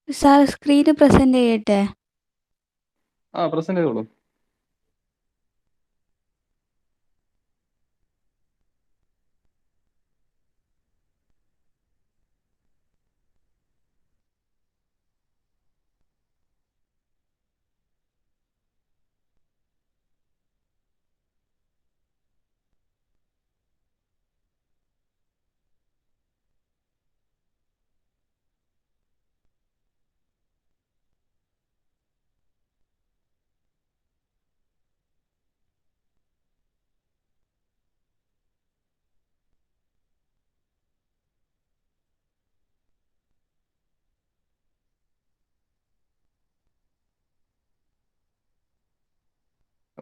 Sir screen present ചെയ്യട്ടെ? Present ചെയ്തോളൂ.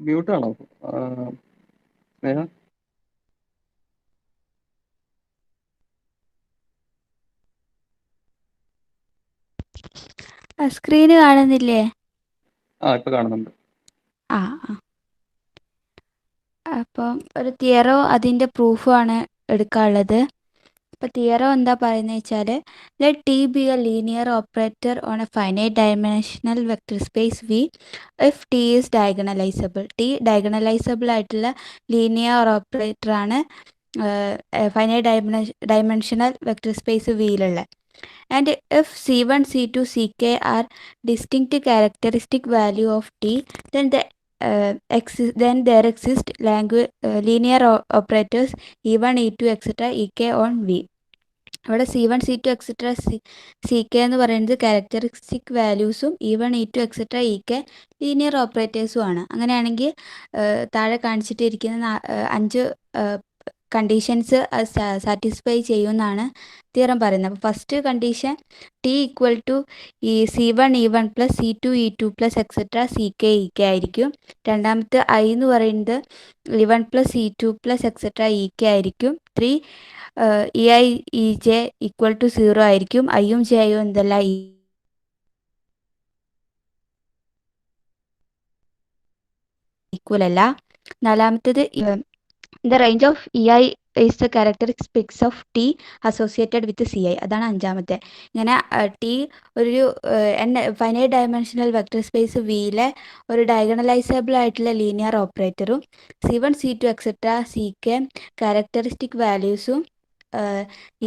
മ്യൂട്ടാണോ സ്നേഹ? Screen കാണുന്നില്ലേ? ഇപ്പൊ കാണുന്നുണ്ട്. ആ ആ. അപ്പം ഒരു തിയറോ അതിൻ്റെ പ്രൂഫും ആണ് എടുക്കാനുള്ളത്. അപ്പോൾ തിയറോ എന്താ പറയുന്നത് വെച്ചാൽ, let T be a linear operator on a finite dimensional vector space V if T is diagonalizable. T diagonalizable ആയിട്ടുള്ള ലീനിയർ ഓപ്പറേറ്റർ ആണ് ഫൈനൈറ്റ് ഡയമെൻഷണൽ വെക്ടർ സ്പേസ് വിയിലുള്ള. And if C1, C2, Ck are distinct characteristic value of T, then there exist linear operators E1, E2, etc. Ek on V. അവിടെ C1, C2, etcetera Ck എന്ന് പറയുന്നത് characteristic വാല്യൂസും E1, E2, etcetera Ek linear ഓപ്പറേറ്റേഴ്സും ആണ്. അങ്ങനെയാണെങ്കിൽ താഴെ കാണിച്ചിട്ടിരിക്കുന്ന 5 conditions satisfy ചെയ്യുമെന്നാണ് തിയറം പറയുന്നത്. അപ്പോൾ first condition T equal to ഈ C1, E1 plus C2, E2 plus etcetera Ck ആയിരിക്കും. രണ്ടാമത്തെ ഐ എന്ന് പറയുന്നത് E1 plus E2 plus etcetera Ek ആയിരിക്കും. 3 EI EJ ഈക്വൽ ടു 0 ആയിരിക്കും. ഐയും ജെയും എന്തല്ല ഈക്വൽ അല്ല. നാലാമത്തേത് the range of EI is the characteristics of T associated with CI. അതാണ് അഞ്ചാമത്തെ. ഇങ്ങനെ ടി ഒരു ഫൈനൈറ്റ് ഡയമെൻഷണൽ വെക്ടർ സ്പേസ് വിയിലെ ഒരു ഡയഗണലൈസബിൾ ആയിട്ടുള്ള ലീനിയർ ഓപ്പറേറ്ററും C1, C2, etcetera Ck characteristic വാല്യൂസും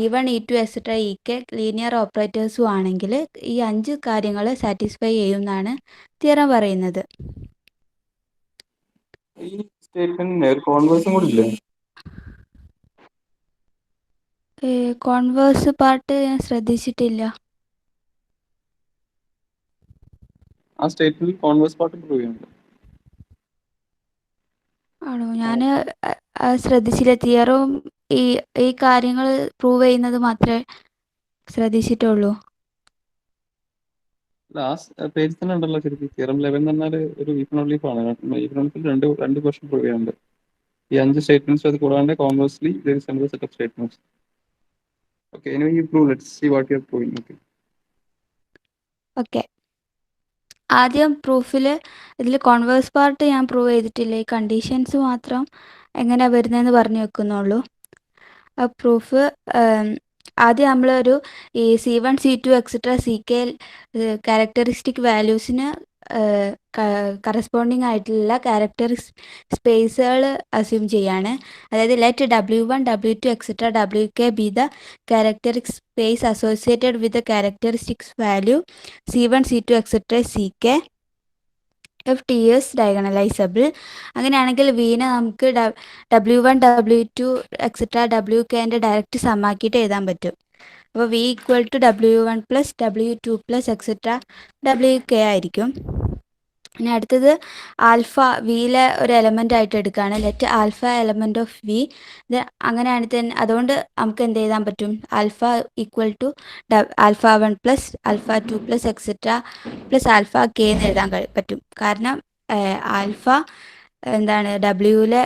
E1, E2, etcetera Ek linear ഓപ്പറേറ്റേഴ്സും ആണെങ്കിൽ ഈ 5 കാര്യങ്ങൾ സാറ്റിസ്ഫൈ ചെയ്യുമെന്നാണ് തിയറം പറയുന്നത്. ഈ സ്റ്റേറ്റ്മെന്റിന് ഒരു കോൺവേഴ്സും കൂടി ഇല്ലേ? കോൺവേഴ്സ് പാർട്ട് ഞാൻ ശ്രദ്ധിച്ചിട്ടില്ല. ആ സ്റ്റേറ്റ്മെന്റിൽ കോൺവേഴ്സ് പാർട്ട് പ്രൂവ് ചെയ്യുന്നുണ്ട്. ആണോ? ഞാൻ ശ്രദ്ധിച്ചില്ല. തിയറും ഈ ഈ കാര്യങ്ങൾ പ്രൂവ് ചെയ്യുന്നത് മാത്രമേ ശ്രദ്ധിച്ചിട്ടുള്ളൂ. ലാസ്റ്റ് പേജിൽ തന്നെ ഉണ്ടല്ലോ ശരിക്കും. തിയറം 11 എന്ന് പറഞ്ഞാൽ ഒരു ഈഫൺ ലീഫ് ആണ്. ഈഫൺ രണ്ട് ക്വസ്റ്റൻ പ്രൂവ് ചെയ്യുന്നുണ്ട്. ഈ 5 സ്റ്റേറ്റ്മെന്റ്സ് അത് കൂടാണ്ട് conversely set of statements. Okay, anyway you prove. Let's see what you are proving. Okay. Okay, ആദ്യം പ്രൂഫിൽ ഇതിൽ കോൺവേഴ്സ് പാർട്ട് ഞാൻ പ്രൂവ് ചെയ്തിട്ടില്ല. ഈ കണ്ടീഷൻസ് മാത്രം എങ്ങനെയാണ് വരുന്നതെന്ന് പറഞ്ഞു വെക്കുന്നുള്ളൂ. ആ പ്രൂഫ് ആദ്യം നമ്മളൊരു ഈ C1, C2, etcetera Ck characteristic വാല്യൂസിന് കറസ്പോണ്ടിങ് ആയിട്ടുള്ള സ്പേസുകൾ അസ്യൂം ചെയ്യാണ്. അതായത് let W1, W2, etcetera Wk be the characteristic space associated with the characteristics value C1, C2, etcetera Ck if T is diagonalizable. അങ്ങനെയാണെങ്കിൽ വീനെ നമുക്ക് W1, W2, എക്സെട്ര Wkൻ്റെ ഡയറക്റ്റ് സമാക്കിയിട്ട് എഴുതാൻ പറ്റും. അപ്പോൾ V equal to W1 plus W2 plus etcetera Wk ആയിരിക്കും. ഇനി അടുത്തത് alpha വിയിലെ ഒരു എലമെൻ്റ് ആയിട്ട് എടുക്കുകയാണ്. Let alpha element of V. ഇത് അങ്ങനെയാണ് തന്നെ. അതുകൊണ്ട് നമുക്ക് എന്ത് എഴുതാൻ പറ്റും? Alpha equal to α1 plus α2 plus etcetera plus alpha K എന്ന് എഴുതാൻ പറ്റും. കാരണം ആൽഫ എന്താണ് ഡബ്ല്യൂവിലെ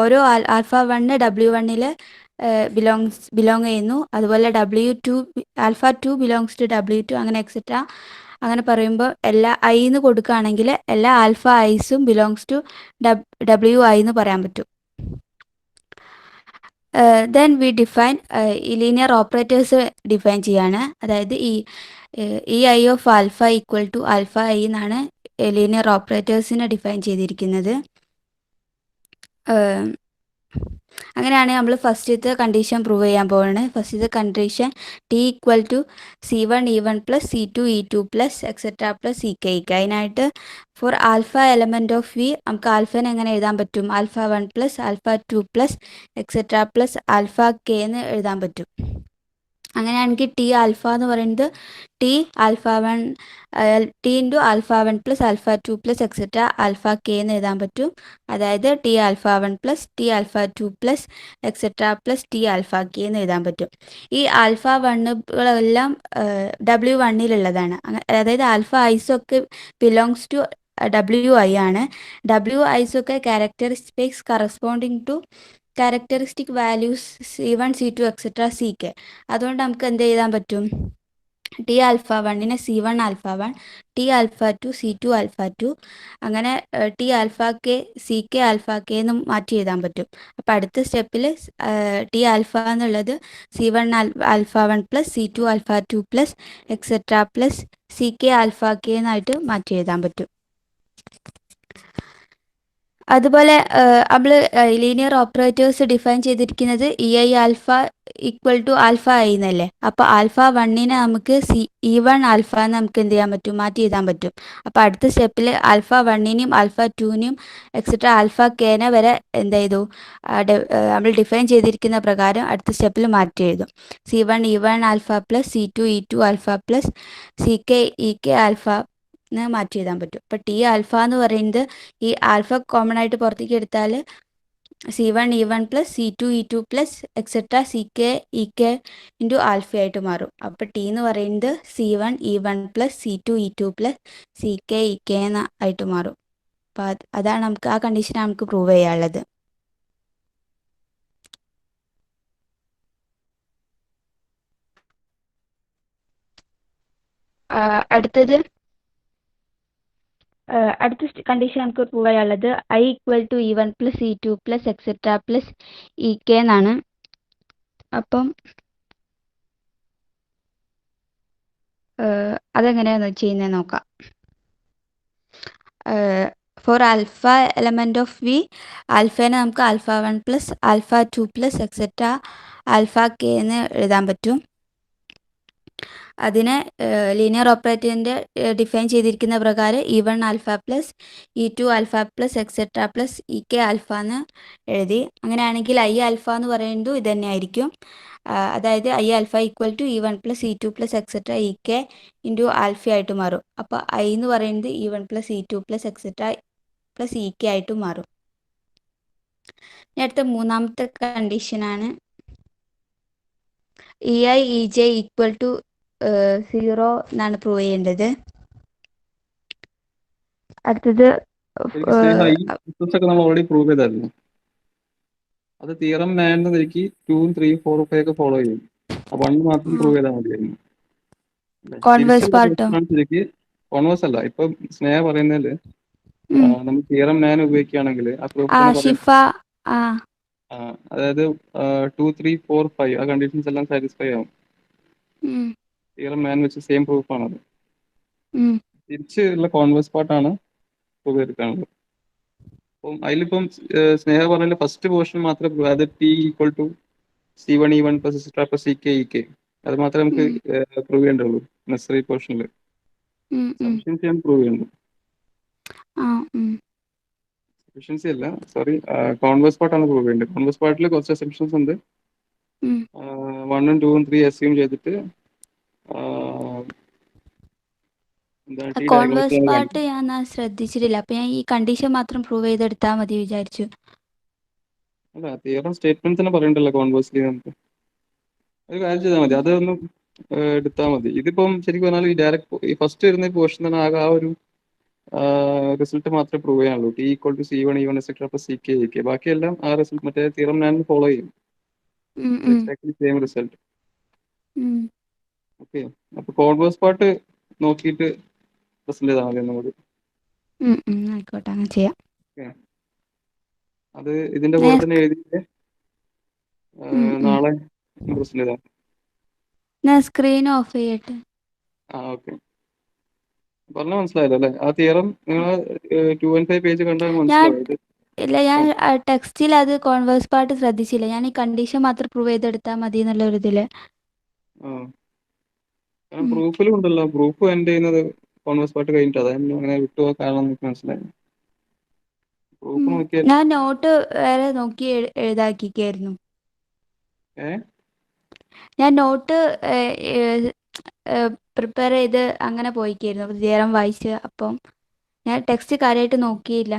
ഓരോ α1 W1 ബിലോങ് ചെയ്യുന്നു. അതുപോലെ W2 α2 ബിലോങ്സ് ടു W2 അങ്ങനെ എക്സെട്ര. അങ്ങനെ പറയുമ്പോൾ എല്ലാ ഐ എന്ന് കൊടുക്കുകയാണെങ്കിൽ എല്ലാ ആൽഫ ഐസും ബിലോങ്സ് ടു WI എന്ന് പറയാൻ പറ്റും. ദെൻ വി ഡിഫൈൻ ഈ ലീനിയർ ഓപ്പറേറ്റേഴ്സ് ഡിഫൈൻ ചെയ്യാണ്. അതായത് ഈ E i of alpha equal to alpha i എന്നാണ് ലീനിയർ ഓപ്പറേറ്റേഴ്സിനെ ഡിഫൈൻ ചെയ്തിരിക്കുന്നത്. അങ്ങനെയാണെങ്കിൽ നമ്മൾ ഫസ്റ്റത്തെ കണ്ടീഷൻ പ്രൂവ് ചെയ്യാൻ പോവാണ്. ഫസ്റ്റത്തെ condition T equal to c one E one plus c two E two plus etcetera plus C k E k. അതിനായിട്ട് for alpha element of V നമുക്ക് ആൽഫനെ എങ്ങനെ എഴുതാൻ പറ്റും? Alpha one plus alpha two plus etcetera plus alpha K എന്ന് എഴുതാൻ പറ്റും. അങ്ങനെയാണെങ്കിൽ T alpha എന്ന് പറയുന്നത് T alpha one T into alpha one plus alpha two plus etcetera alpha K എന്ന് എഴുതാൻ പറ്റും. അതായത് T alpha one plus T alpha two plus etcetera plus T alpha K എന്ന് എഴുതാൻ പറ്റും. ഈ ആൽഫ വണ്ണുകളെല്ലാം W1-ലുള്ളതാണ്. അതായത് ആൽഫ ഐസൊക്കെ ബിലോങ്സ് ടു WI ആണ്. WIസൊക്കെ characteristics corresponding to characteristic values C1 C2 etcetera C K. അതുകൊണ്ട് നമുക്ക് എന്ത് എഴുതാൻ പറ്റും? ടി ആൽഫ വണ്ണിനെ C1 alpha one, T alpha two C2 alpha two, അങ്ങനെ T alpha K C K alpha K എന്ന് മാറ്റി എഴുതാൻ പറ്റും. അപ്പം അടുത്ത സ്റ്റെപ്പിൽ ടി ആൽഫ എന്നുള്ളത് C1 alpha one plus C2 alpha two plus etcetera plus C K alpha K എന്നായിട്ട് മാറ്റി എഴുതാൻ പറ്റും. അതുപോലെ നമ്മൾ ലീനിയർ ഓപ്പറേറ്റേഴ്സ് ഡിഫൈൻ ചെയ്തിരിക്കുന്നത് E I alpha equal to alpha I എന്നല്ലേ. അപ്പോൾ ആൽഫ വണ്ണിനെ നമുക്ക് ഇ വൺ ആൽഫ എന്ന് നമുക്ക് എന്ത് ചെയ്യാൻ പറ്റും? മാറ്റി എഴുതാൻ പറ്റും. അപ്പോൾ അടുത്ത സ്റ്റെപ്പിൽ ആൽഫ വണ്ണിനെയും ആൽഫ ടുവിനെയും എക്സെട്ര ആൽഫ കെനെ വരെ എന്ത് ചെയ്തു? നമ്മൾ ഡിഫൈൻ ചെയ്തിരിക്കുന്ന പ്രകാരം അടുത്ത സ്റ്റെപ്പിൽ മാറ്റി എഴുതും. C1 E one alpha plus C2 E two alpha plus C K E K alpha എന്ന് മാറ്റി എഴുതാൻ പറ്റും. അപ്പോൾ ടി ആൽഫ എന്ന് പറയുന്നത് ഈ ആൽഫ കോമൺ ആയിട്ട് പുറത്തേക്ക് എടുത്താൽ C1 E one plus C2 E two plus etcetera C K E k into alpha ആയിട്ട് മാറും. അപ്പോൾ ടി എന്ന് പറയുന്നത് C1 E one plus C2 E two plus C K E k ആയിട്ട് മാറും. അപ്പോൾ അതാണ് നമുക്ക് ആ കണ്ടീഷൻ നമുക്ക് പ്രൂവ് ചെയ്യാനുള്ളത്. അടുത്തത് അടുത്ത കണ്ടീഷൻ നമുക്ക് പ്രൂവ് ചെയ്യാനുള്ളത് I equal to E one plus E two plus etcetera plus E K എന്നാണ്. അപ്പം അതെങ്ങനെയാണ് ചെയ്യുന്നത് നോക്കാം. For alpha element of V ആൽഫേനെ നമുക്ക് alpha one plus alpha two plus etcetera alpha K എന്ന് എഴുതാൻ പറ്റും. അതിനെ ലീനിയർ ഓപ്പറേറ്ററിൻ്റെ ഡിഫൈൻ ചെയ്തിരിക്കുന്ന പ്രകാരം E one alpha plus E two alpha plus etcetera plus E K alpha എന്ന് എഴുതി. അങ്ങനെയാണെങ്കിൽ ഐ ആൽഫ എന്ന് പറയുന്നതും ഇത് തന്നെയായിരിക്കും. അതായത് I alpha equal to E one plus E two plus etcetera E k into alpha ആയിട്ട് മാറും. അപ്പോൾ ഐ എന്ന് പറയുന്നത് E one plus E two plus etcetera plus E k ആയിട്ട് മാറും. ഇനി അടുത്ത മൂന്നാമത്തെ കണ്ടീഷനാണ് E i E j equal to 0 എന്നാണ് പ്രൂവ് ചെയ്യേണ്ടത്. അടുത്തത് ഈ ഒക്കെ നമ്മൾ ഓൾറെഡി പ്രൂവ് ചെയ്തായിരുന്നു. അത് തിയറം 9 നിലയ്ക്ക് 2, 3, 4, 5 ഒക്കെ ഫോളോ ചെയ്യും. ആ 1 മാത്രം പ്രൂവ് ചെയ്താൽ മതിയായിരുന്നു. കോൺവേഴ്സ് പാർട്ടോ ശരിക്ക് കോൺവേഴ്സ് അല്ല. ഇപ്പൊ സ്നേഹ പറയുന്നതില് നമ്മൾ തിയറം 9 ഉപയോഗിക്കുകയാണെങ്കിൽ ആ പ്രൂഫ് അതായത് 2, 3, 4, 5 ആ കണ്ടീഷൻസ് എല്ലാം സാറ്റിസ്ഫൈ ആവും. തിയറം 9 വെച്ച് സെയിം പ്രൂഫ് ആണത്. തിരിച്ചുള്ള കോൺവേഴ്സ് പാർട്ടാണ് പ്രൂവ് ചെയ്തെടുക്കാനുള്ളത്. അപ്പം അതിലിപ്പം സ്നേഹ പറഞ്ഞ ഫസ്റ്റ് പോർഷൻ മാത്രമേ അതായത് T equal to C1 E1 plus etcetera plus C K E k അത് മാത്രമേ നമുക്ക് പ്രൂവ് ചെയ്യേണ്ടുള്ളൂ. നെസറി പോർഷനിൽ സഫിഷ്യൻസി ആണ് പ്രൂവ് ചെയ്യുന്നത്. സഫിഷ്യൻസി അല്ല, സോറി, കോൺവേഴ്സ് പാർട്ടാണ് പ്രൂവ് ചെയ്യേണ്ടത്. കോൺവേഴ്സ് പാർട്ടിൽ കുറച്ച് അസംപ്ഷൻസ് ഉണ്ട്. 1, 2, 3 അസ്യൂം ചെയ്തിട്ട് കോൺവേഴ്സ് പാർട്ട് ഞാൻ ശ്രദ്ധിച്ചിട്ടില്ല. അപ്പൊ ഞാൻ ഈ കണ്ടീഷൻ മാത്രം പ്രൂവ് ചെയ്തെടുത്താൽ മതി വിചാരിച്ചു. അല്ല, തിയറം സ്റ്റേറ്റ്മെന്റ് തന്നെ പറയണ്ടല്ലോ കോൺവേഴ്സ്ലി. നമുക്ക് ഒരു കാര്യം ചെയ്താൽ മതി, അതൊന്നും എടുത്താൽ മതി. ഇതിപ്പം ശരിക്കും പറഞ്ഞാൽ ഈ ഡയറക്റ്റ് ഈ ഫസ്റ്റ് വരുന്ന പോർഷൻ തന്നെ ആകെ ആ ഒരു റിസൾട്ട് മാത്രമേ പ്രൂവ് ചെയ്യാനുള്ളൂ. T equal to C1 E1 etcetera plus C K E K. ബാക്കിയെല്ലാം ആ റിസൾട്ട് മറ്റേ തിയറം 9 ഫോളോ ചെയ്യും. Exactly same result. ഓക്കെ, അപ്പൊ കോൺവേഴ്സ് പാർട്ട് നോക്കിയിട്ട് പ്രസന്റ് ചെയ്താൽ മതി നമുക്ക്. ആയിക്കോട്ടെ, അങ്ങനെ ചെയ്യാം. അത് ഇതിന്റെ കൂടെ തന്നെ എഴുതിയിട്ട് നാളെ പ്രസന്റ് ചെയ്താൽ. ഞാൻ സ്ക്രീൻ ഓഫ് ചെയ്യട്ടെ. ഓക്കെ. പറഞ്ഞ മനസ്സിലായല്ലോ അല്ലേ? ആ തിയറം നിങ്ങൾ 215 പേജ് കണ്ടാൽ ഞാൻ മനസ്സിലാവും. ഇത് ഇല്ല, ഞാൻ ടെക്സ്റ്റിൽ അത് കോൺവേഴ്സ് പാർട്ട് ശ്രദ്ധിച്ചില്ല. ഞാൻ ഈ കണ്ടീഷൻ മാത്രം പ്രൂവ് ചെയ്തെടുത്താൽ മതി എന്നുള്ള ഒരു ഇതില്. കാരണം പ്രൂഫിലും ഉണ്ടല്ലോ, പ്രൂഫ് എൻഡ് ചെയ്യുന്നത് കോൺവേഴ്സ് പാർട്ട് കഴിഞ്ഞിട്ട്. അതായത് അങ്ങനെ വിട്ടുപോകാൻ കാരണം എനിക്ക് മനസ്സിലായി. പ്രൂഫ് നോക്കിയാൽ ഞാൻ നോട്ട് വേറെ നോക്കി എഴുതാക്കിക്കായിരുന്നു. ഞാൻ നോട്ട് പ്രിപ്പയർ ചെയ്ത് അങ്ങനെ പോയിക്കായിരുന്നു തിയറം വായിച്ച്. അപ്പം ഞാൻ ടെക്സ്റ്റ് കാര്യമായിട്ട് നോക്കിയില്ല.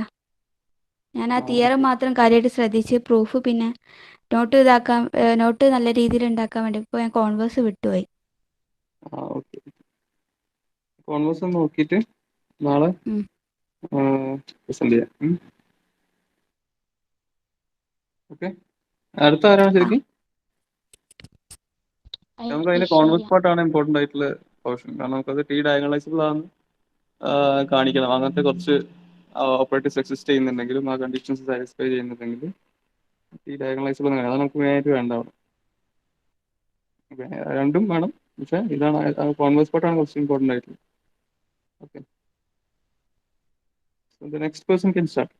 ഞാൻ ആ തിയറം മാത്രം കാര്യമായിട്ട് ശ്രദ്ധിച്ച് പ്രൂഫ് പിന്നെ നോട്ട് നല്ല രീതിയിൽ ഉണ്ടാക്കാൻ വേണ്ടി ഇപ്പോൾ ഞാൻ കോൺവേഴ്സ് വിട്ടുപോയി. ഓക്കെ. കോൺവേഴ്സ് നോക്കിയിട്ട് നാളെ പ്രസന്റ് ചെയ്യാം. ഓക്കെ. അടുത്ത ആരാണ് ശരിക്കും? നമുക്ക് അതിന്റെ കോൺവേഴ്സ് പാർട്ടാണ് ഇമ്പോർട്ടന്റ് ആയിട്ടുള്ള പോർഷൻ. കാരണം നമുക്കത് ടി ഡയഗണലൈസബിൾ ആണ് കാണിക്കണം. അങ്ങനത്തെ കുറച്ച് ഓപ്പറേറ്റീവ്സ് എക്സിസ്റ്റ് ചെയ്യുന്നുണ്ടെങ്കിലും ആ കണ്ടീഷൻസ് സാറ്റിസ്ഫൈ ചെയ്യുന്നുണ്ടെങ്കിൽ ടി ഡയഗണലൈസബിൾ അതാണ് നമുക്ക് മെയിനായിട്ട് വേണ്ട. രണ്ടും വേണം, പക്ഷെ ഇതാണ് കോൺവേഴ്സ് പാർട്ടാണ് കുറച്ച് ഇമ്പോർട്ടന്റ് ആയിട്ടുള്ളത്. Okay. So the next person can start.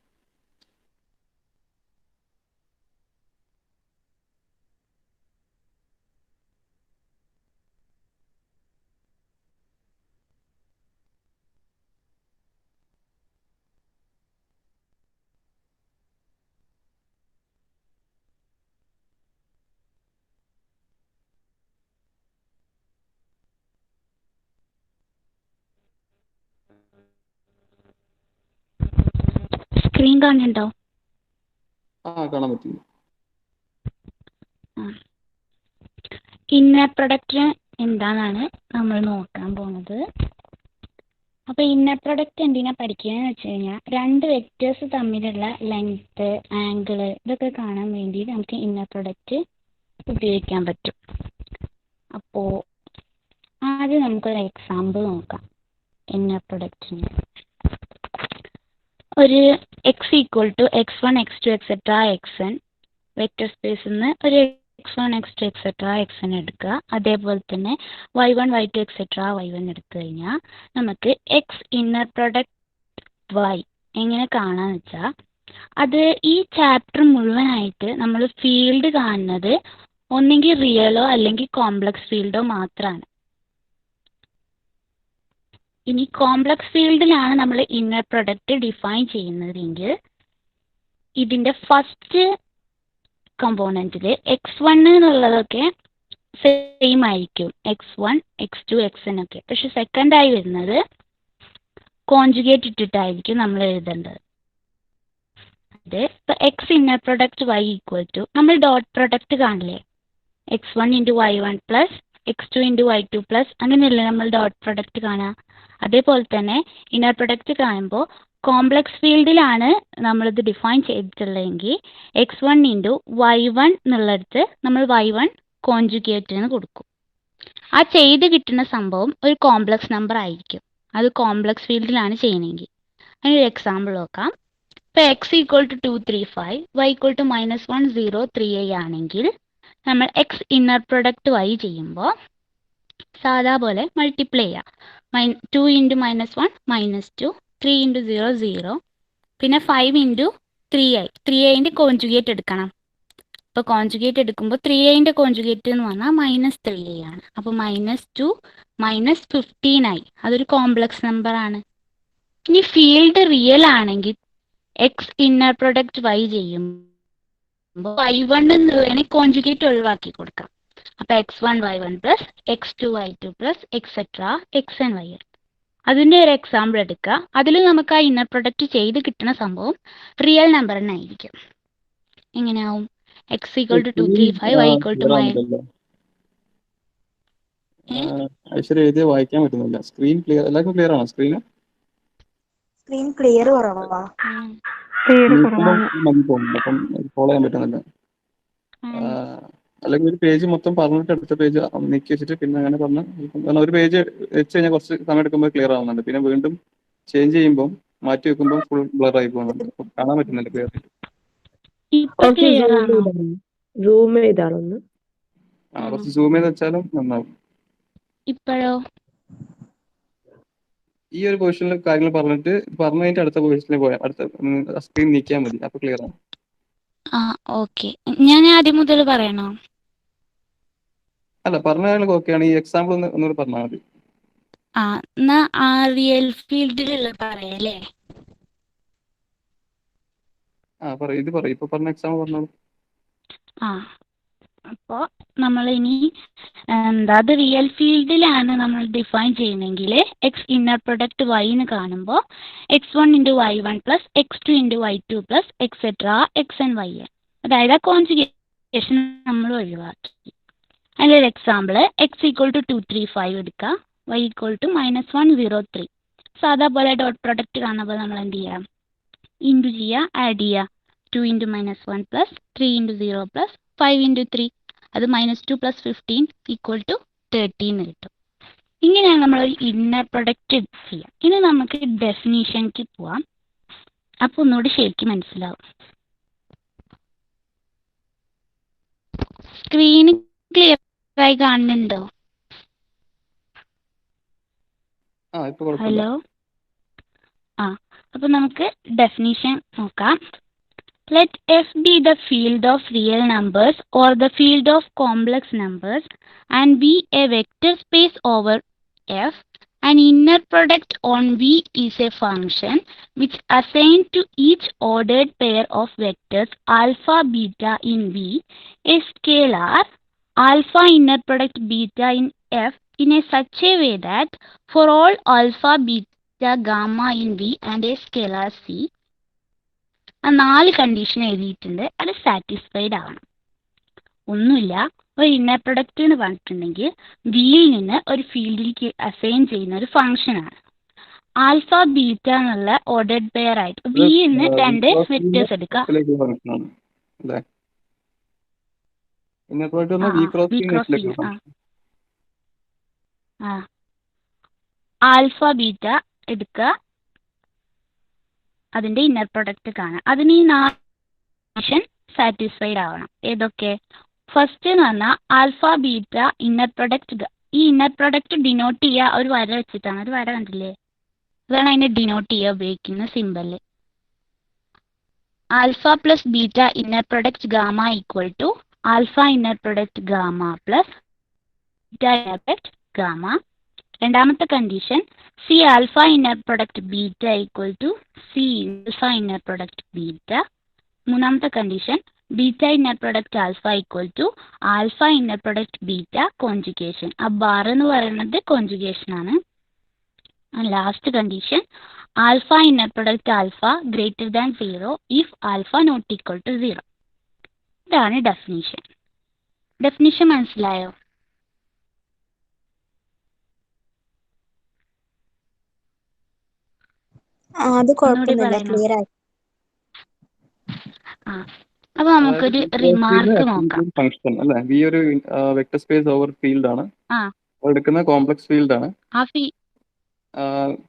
Screen കാണുന്നുണ്ടോ? കാണാൻ പറ്റില്ല. ഇന്നർ പ്രൊഡക്റ്റ് എന്താണെന്നാണ് നമ്മൾ നോക്കാൻ പോകുന്നത്. അപ്പോൾ ഇന്നർ പ്രൊഡക്റ്റ് എന്തിനാ പഠിക്കുകയെന്ന് വെച്ച് കഴിഞ്ഞാൽ രണ്ട് വെക്റ്റേഴ്സ് തമ്മിലുള്ള ലെങ്ത്ത്, ആംഗിൾ ഇതൊക്കെ കാണാൻ വേണ്ടി നമുക്ക് ഇന്നർ പ്രൊഡക്റ്റ് ഉപയോഗിക്കാൻ പറ്റും. അപ്പോൾ ആദ്യം നമുക്കൊരു എക്സാമ്പിൾ നോക്കാം ഇന്നർ പ്രൊഡക്റ്റിന്. ഒരു x equal to x1 x2 etcetera xn vector സ്പേസിൽ നിന്ന് ഒരു x1 x2 എക്സെട്ര xn എടുക്കുക. അതേപോലെ തന്നെ y1 y2 എക്സെട്ര y1 എടുത്തു കഴിഞ്ഞാൽ നമുക്ക് എക്സ് ഇന്നർ പ്രൊഡക്റ്റ് y എങ്ങനെ കാണാന്ന് വെച്ചാൽ, അത് ഈ ചാപ്റ്റർ മുഴുവനായിട്ട് നമ്മൾ ഫീൽഡ് കാണുന്നത് ഒന്നെങ്കിൽ റിയലോ അല്ലെങ്കിൽ കോംപ്ലക്സ് ഫീൽഡോ മാത്രമാണ്. ഇനി കോംപ്ലക്സ് ഫീൽഡിലാണ് നമ്മൾ ഇന്നർ പ്രൊഡക്റ്റ് ഡിഫൈൻ ചെയ്യുന്നതെങ്കിൽ ഇതിൻ്റെ ഫസ്റ്റ് കമ്പോണൻറ്റിൽ x1 എന്നുള്ളതൊക്കെ സെയിം ആയിരിക്കും, x1 x2 xn ഒക്കെ. പക്ഷെ സെക്കൻഡായി വരുന്നത് കോൺജുഗേറ്റ് ഇട്ടിട്ടായിരിക്കും നമ്മൾ എഴുതേണ്ടത്. അത് ഇപ്പോൾ x inner product y equal to നമ്മൾ ഡോട്ട് പ്രൊഡക്റ്റ് കാണില്ലേ, x1 into y1 plus x2 into y2 plus അങ്ങനെയല്ലേ നമ്മൾ ഡോട്ട് പ്രൊഡക്റ്റ് കാണുക. അതേപോലെ തന്നെ ഇന്നർ പ്രൊഡക്റ്റ് കാണുമ്പോൾ കോംപ്ലക്സ് ഫീൽഡിലാണ് നമ്മളിത് ഡിഫൈൻ ചെയ്തിട്ടുള്ളതെങ്കിൽ x1 ഇൻറ്റു y1 എന്നുള്ളിടത്ത് നമ്മൾ y1 കോൺജുഗേറ്റിന് കൊടുക്കും. ആ ചെയ്ത് കിട്ടുന്ന സംഭവം ഒരു കോംപ്ലക്സ് നമ്പർ ആയിരിക്കും, അത് കോംപ്ലക്സ് ഫീൽഡിലാണ് ചെയ്യണമെങ്കിൽ. അതിനൊരു എക്സാമ്പിൾ നോക്കാം. ഇപ്പോൾ x equal to 235 y equal to -1038 ആണെങ്കിൽ നമ്മൾ എക്സ് ഇന്നർ പ്രൊഡക്റ്റ് y ചെയ്യുമ്പോൾ സാധാ പോലെ മൾട്ടിപ്ലൈ ചെയ്യുക. 2 ഇൻറ്റു -1 -2, 3 ഇൻറ്റു 0 0, പിന്നെ 5 ഇൻറ്റു 3i 3iൻ്റെ കോൺജുഗേറ്റ് എടുക്കണം. അപ്പോൾ കോൺജുഗേറ്റ് എടുക്കുമ്പോൾ 3iൻ്റെ കോൺജുഗേറ്റ് എന്ന് പറഞ്ഞാൽ -3i ആണ്. അപ്പോൾ -2 -15i അതൊരു കോംപ്ലക്സ് നമ്പർ ആണ്. ഇനി ഫീൽഡ് റിയൽ ആണെങ്കിൽ എക്സ് ഇന്നർ പ്രൊഡക്റ്റ് y ചെയ്യുമ്പോൾ y1 എന്നുള്ളതിനെ കോൺജുഗേറ്റ് ഒഴിവാക്കി കൊടുക്കാം. അപ്പോൾ x1 y1 plus x2 y2 plus etcetera xn y അതിൻ്റെ ഒരു എക്സാമ്പിൾ എടുക്കുക. അതിൽ നമുക്ക് ആ ഇന്നർ പ്രൊഡക്റ്റ് ചെയ്ത് കിട്ടുന്ന സംഭവം റിയൽ നമ്പർ തന്നെ ആയിരിക്കും. എങ്ങനെയാവും? x equal to 235 y equal to Aishwarya എഴുതിയ വായിക്കാൻ പറ്റുന്നില്ല. സ്ക്രീൻ ക്ലിയർ, എല്ലാവർക്കും ക്ലിയർ ആണോ? സ്ക്രീൻ ക്ലിയർ കുറവാ. പോകുന്നുണ്ട്, അപ്പം ഫോളോ ചെയ്യാൻ പറ്റുന്നില്ല. അല്ലെങ്കിൽ ഒരു പേജ് മൊത്തം പറഞ്ഞിട്ട് അടുത്ത പേജ് നീക്കി വെച്ചിട്ട് പിന്നെ അങ്ങനെ പറഞ്ഞ്, കാരണം ഒരു പേജ് വെച്ച് കഴിഞ്ഞാൽ കുറച്ച് സമയം എടുക്കുമ്പോൾ ക്ലിയർ ആവുന്നുണ്ട്. പിന്നെ വീണ്ടും ചേഞ്ച് ചെയ്യുമ്പോൾ മാറ്റി വെക്കുമ്പോൾ ഫുൾ ബ്ലർ ആയി പോകുന്നുണ്ട്, കാണാൻ പറ്റുന്നില്ല ക്ലിയർ ആയിട്ട്. സൂം ചെയ്താലൊന്ന് കുറച്ച് സൂം ചെയ്ത് വെച്ചാലും നന്നാവും. ഇപ്പോഴോ? ഈ ഒരു പൊസിഷനിൽ കാര്യങ്ങൾ പറഞ്ഞിട്ട് പറഞ്ഞു കഴിഞ്ഞിട്ട് അടുത്ത പൊസിഷനിൽ പോയാൽ അടുത്ത സ്ക്രീൻ നീക്കിയാൽ മതി. അപ്പൊ ക്ലിയർ ആണ്. ആ ഓക്കെ, ഞാൻ ആദ്യം മുതൽ പറയണോ? അല്ല, പറഞ്ഞ കാര്യങ്ങൾ ഓക്കെയാണ്. ഈ എക്സാമ്പിൾ ഒന്നുകൂടി പറഞ്ഞാൽ മതി. ആ എന്നാ ആ റിയൽ ഫീൽഡിലുള്ള പറയല്ലേ. പറയൂ, ഇത് പറയൂ, ഇപ്പൊ പറഞ്ഞ എക്സാമ്പിൾ പറഞ്ഞോളൂ. ആ അപ്പോൾ നമ്മൾ ഇനി അത് റിയൽ ഫീൽഡിലാണ് നമ്മൾ ഡിഫൈൻ ചെയ്യുന്നതെങ്കിൽ എക്സ് ഇന്നർ പ്രൊഡക്റ്റ് വൈ എന്ന് കാണുമ്പോൾ x1 × y1 plus x2 × y2 plus etcetera x and y. അതായത് ആ കോൺജുഗേഷൻ നമ്മൾ ഒഴിവാക്കി. അതിൻ്റെ ഒരു എക്സാമ്പിൾ x = 235 എടുക്കുക, y = -103. സാധാ പോലെ ഡോട്ട് പ്രൊഡക്റ്റ് കാണുമ്പോൾ നമ്മൾ എന്ത് ചെയ്യാം? ഇൻറ്റു ചെയ്യുക, ആഡ് ചെയ്യുക. 2 × -1 പ്ലസ് 3 × 0 പ്ലസ് 5 × 3, അത് -2 പ്ലസ് 15 = 13 കിട്ടും. ഇങ്ങനെയാണ് നമ്മൾ ഒരു ഇന്നർ പ്രൊഡക്റ്റ് ചെയ്യുക. ഇനി നമുക്ക് ഡെഫിനീഷനിലേക്ക് പോവാം. അപ്പോൾ ഒന്നുകൂടി ശരിക്കും മനസ്സിലാവും. സ്ക്രീൻ ക്ലിയർ ആയി കാണുന്നുണ്ടോ? ഇപ്പൊ കുഴപ്പമില്ല. ഹലോ. അപ്പോൾ നമുക്ക് ഡെഫിനീഷൻ നോക്കാം. Let F be the field of real numbers or the field of complex numbers and be a vector space over F. An inner product on V is a function which assigns to each ordered pair of vectors alpha beta in V a scalar alpha inner product beta in F in a such a way that for all alpha beta gamma in V and a scalar C, ആ 4 condition എഴുതിയിട്ടുണ്ട്. അത് satisfied ആവണം. ഒന്നുമില്ല, ഒരു inner product എന്ന് പറഞ്ഞിട്ടുണ്ടെങ്കിൽ വിയിൽ നിന്ന് ഒരു ഫീൽഡിലേക്ക് അസൈൻ ചെയ്യുന്ന ഒരു ഫംഗ്ഷനാണ്. ആൽഫ ബീറ്റ എന്നുള്ള ഓർഡർഡ് പെയർ ആയിട്ട് വിയിൽ നിന്ന് 2 വെക്ടേഴ്സ് എടുക്കുക. ആൽഫ ബീറ്റ എടുക്കുക, അതിൻ്റെ ഇന്നർ പ്രൊഡക്റ്റ് കാണാം. അതിന് ഈ 4 കണ്ടീഷൻ സാറ്റിസ്ഫൈഡ് ആവണം. ഏതൊക്കെ? ഫസ്റ്റ് എന്ന് പറഞ്ഞാൽ ആൽഫ ബീറ്റ ഇന്നർ പ്രൊഡക്റ്റ്. ഈ ഇന്നർ പ്രൊഡക്റ്റ് ഡിനോട്ട് ചെയ്യുക ഒരു വര വെച്ചിട്ടാണ്. ഒരു വര കണ്ടില്ലേ? അതാണ് അതിനെ ഡിനോട്ട് ചെയ്യുക ഉപയോഗിക്കുന്ന symbol. Alpha plus beta inner product gamma = alpha inner product gamma plus beta inner product gamma. രണ്ടാമത്തെ condition C alpha inner product beta = C alpha inner product beta. മൂന്നാമത്തെ condition beta inner product alpha = alpha inner product beta conjugation. ആ bar എന്ന് പറയുന്നത് conjugation ആണ്. Last condition alpha inner product alpha > 0 if alpha ≠ 0. ഇതാണ് definition. Definition മനസ്സിലായോ? അത് കുഴപ്പമൊന്നുമില്ല, clear ആയി. അപ്പൊ നമുക്കൊരു റിമാർക്ക് നോക്കാം. ഫംഗ്ഷൻ അല്ലേ, വി ഒരു വെക്ടർ സ്പേസ് ഓവർ ഫീൽഡ് ആണ്. എടുക്കുന്ന കോംപ്ലക്സ് ഫീൽഡ് ആണ്.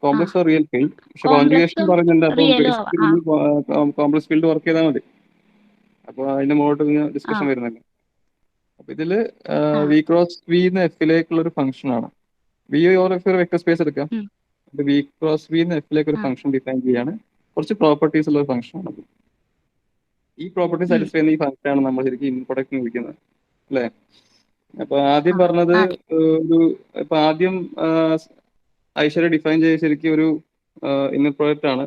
Complex or real field. പക്ഷെ കോൺജുഗേഷൻ പറയുന്നുണ്ട്. അപ്പോൾ കോംപ്ലക്സ് ഫീൽഡ് വർക്ക് ചെയ്താൽ മതി. അപ്പോൾ അതിന്റെ മുകളിലോട്ട് ഡിസ്കഷൻ വരുന്നില്ല. അപ്പൊ ഇതില് വി ക്രോസ് വി എഫിലേക്കുള്ള ഒരു ഫംഗ്ഷൻ ആണ്. വി ഓർ എഫ് ഒരു വെക്ടർ സ്പേസ് എടുക്കാം. വി ക്രോസ് വി എഫിലേക്ക് ഒരു ഫംഗ്ഷൻ ഡിഫൈൻ ചെയ്യാണ്. കുറച്ച് പ്രോപ്പർട്ടീസ് ഉള്ള ഒരു ഫംഗ്ഷൻ ആണ്. ഈ പ്രോപ്പർട്ടി സാറ്റിസ്ഫൈ ചെയ്യുന്ന ഈ ഫംഗ്ഷൻ ആണ് നമ്മൾ ശരിക്കും ഇൻ പ്രൊഡക്റ്റ് എന്ന് വിളിക്കുന്നത്, അല്ലേ? അപ്പൊ ആദ്യം പറഞ്ഞത് ഇപ്പൊ ആദ്യം ഐശ്വര്യ ഡിഫൈൻ ചെയ്ത ശരിക്കും ഒരു ഇന്നർ പ്രോഡക്റ്റ് ആണ്.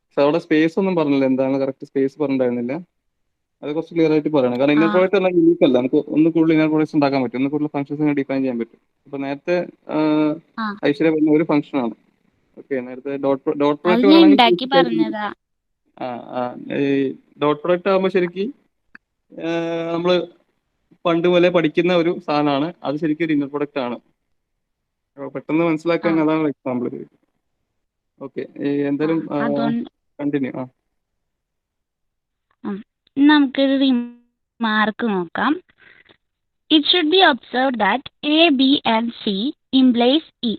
പക്ഷെ അവിടെ സ്പേസ് ഒന്നും പറഞ്ഞില്ല. എന്താണ് കറക്റ്റ് സ്പേസ് പറഞ്ഞിട്ടുണ്ടായിരുന്നില്ല. അത് കുറച്ച് ക്ലിയർ ആയിട്ട് പറയണം. കാരണം ഇന്നർ പ്രോഡക്റ്റ് പറഞ്ഞാൽ യൂണിക് അല്ല. നമുക്ക് ഒന്ന് കൂടുതൽ ഇന്നർ പ്രോഡക്ട്സ് ഉണ്ടാക്കാൻ പറ്റും. ഒന്ന് കൂടുതൽ ഫംഗ്ഷൻസ് ഡിഫൈൻ ചെയ്യാൻ പറ്റും. അപ്പൊ നേരത്തെ ഐശ്വര്യ പറഞ്ഞ ഒരു ഫംഗ്ഷൻ ആണ്. ഓക്കെ, നേരത്തെ ഡോട്ട് പ്രൊഡക്റ്റ് ഡോട്ട് പ്രൊഡക്റ്റ് ആകുമ്പോൾ ശരിക്കും നമ്മള് പണ്ട് പോലെ പഠിക്കുന്ന ഒരു സാധനമാണ്. അത് ശരിക്കും ഒരു ഇന്നർ പ്രൊഡക്റ്റ് ആണ്. പെട്ടെന്ന് മനസ്സിലാക്കാൻ അതാണ് എക്സാമ്പിൾ. ഓക്കെ, എന്തായാലും കണ്ടിന്യൂ. നമുക്കൊരു റിമാർക്ക് നോക്കാം. It should be observed that A, B and C implies E.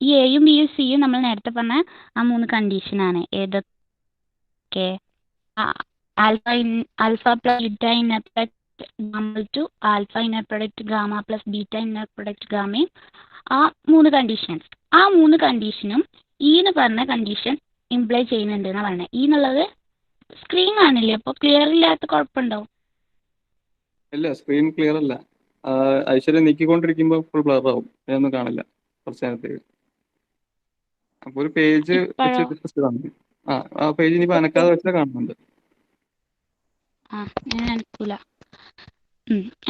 ഈ എയും ബിയും സിയും നമ്മൾ നേരത്തെ പറഞ്ഞ ആ 3 കണ്ടീഷനാണ്. ഏതൊക്കെ? Alpha plus beta inner product gamma to alpha inner product gamma plus beta inner product ഗാമയും ആ 3 കണ്ടീഷൻസ്. ആ 3 കണ്ടീഷനും ഈ എന്ന് പറഞ്ഞ കണ്ടീഷൻ ഇംപ്ലൈ ചെയ്യുന്നുണ്ട് എന്നാണ് പറഞ്ഞത്. ഈ എന്നുള്ളത് സ്ക്രീൻ കാണില്ലേ, അപ്പോൾ ക്ലിയർ ഇല്ലാത്ത കുഴപ്പമുണ്ടാവും. ഇല്ല, സ്ക്രീൻ ക്ലിയർ അല്ല. ഐശ്വര്യ നീക്കിക്കൊണ്ടിരിക്കുമ്പോൾ ഫുൾ ബ്ലർ ആവും, ഒന്നും കാണില്ല കുറച്ച് നേരത്തേക്ക്. അപ്പൊ ഒരു പേജ് വെച്ച് ഇപ്പോഴോ? ഡിസ്കസ് ചെയ്താൽ ആ പേജ് ഇനിയിപ്പോൾ അനക്കാതെ വെച്ചാൽ കാണുന്നുണ്ട്. ഞാൻ അനക്കൂല.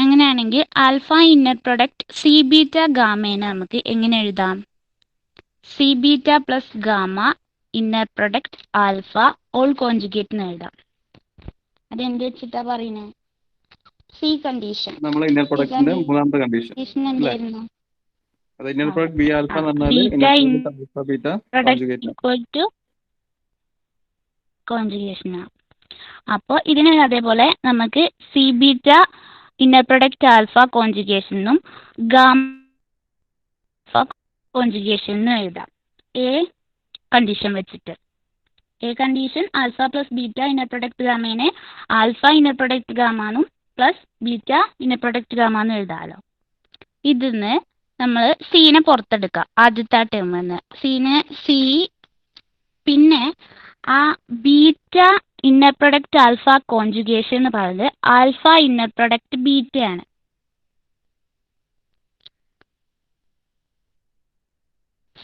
അങ്ങനെയാണെങ്കിൽ alpha inner product C beta ഗാമേനെ നമുക്ക് എങ്ങനെ എഴുതാം? C beta plus gamma inner product alpha all conjugate എന്ന് എഴുതാം. അതെന്ത് വെച്ചിട്ടാ പറയുന്നത്? C condition. നമ്മളെ ഇന്നർ പ്രൊഡക്റ്റിന്റെ മൂന്നാമത്തെ കണ്ടീഷൻ അല്ലേ? എന്തായിരുന്നു? അത് ഇന്നർ പ്രൊഡക്റ്റ് ബി ആൽഫ എന്ന് പറഞ്ഞാൽ beta inner in product alpha beta product conjugate. Equal to conjugation ആണ്. അപ്പോൾ ഇതിന് അതേപോലെ നമുക്ക് C beta inner product alpha conjugation എന്നും ഗാമ കോൺജുഗേഷൻ എന്നും എഴുതാം. എ കണ്ടീഷൻ വെച്ചിട്ട്. A condition alpha plus beta inner product ഗാമേനെ ആൽഫ ഇന്നർ പ്രൊഡക്റ്റ് ഗാമാനും പ്ലസ് ബീറ്റ ഇന്നർ പ്രൊഡക്റ്റ് ഗാമാന്നും എഴുതാമല്ലോ. ഇതിന്ന് നമ്മൾ സീനെ പുറത്തെടുക്കുക. ആദ്യത്തെ ടേമിൽ നിന്ന് സീനെ സി, പിന്നെ ആ beta inner product alpha conjugation എന്ന് പറയുന്നത് ആൽഫ ഇന്നർ പ്രൊഡക്റ്റ് ബീറ്റയാണ്.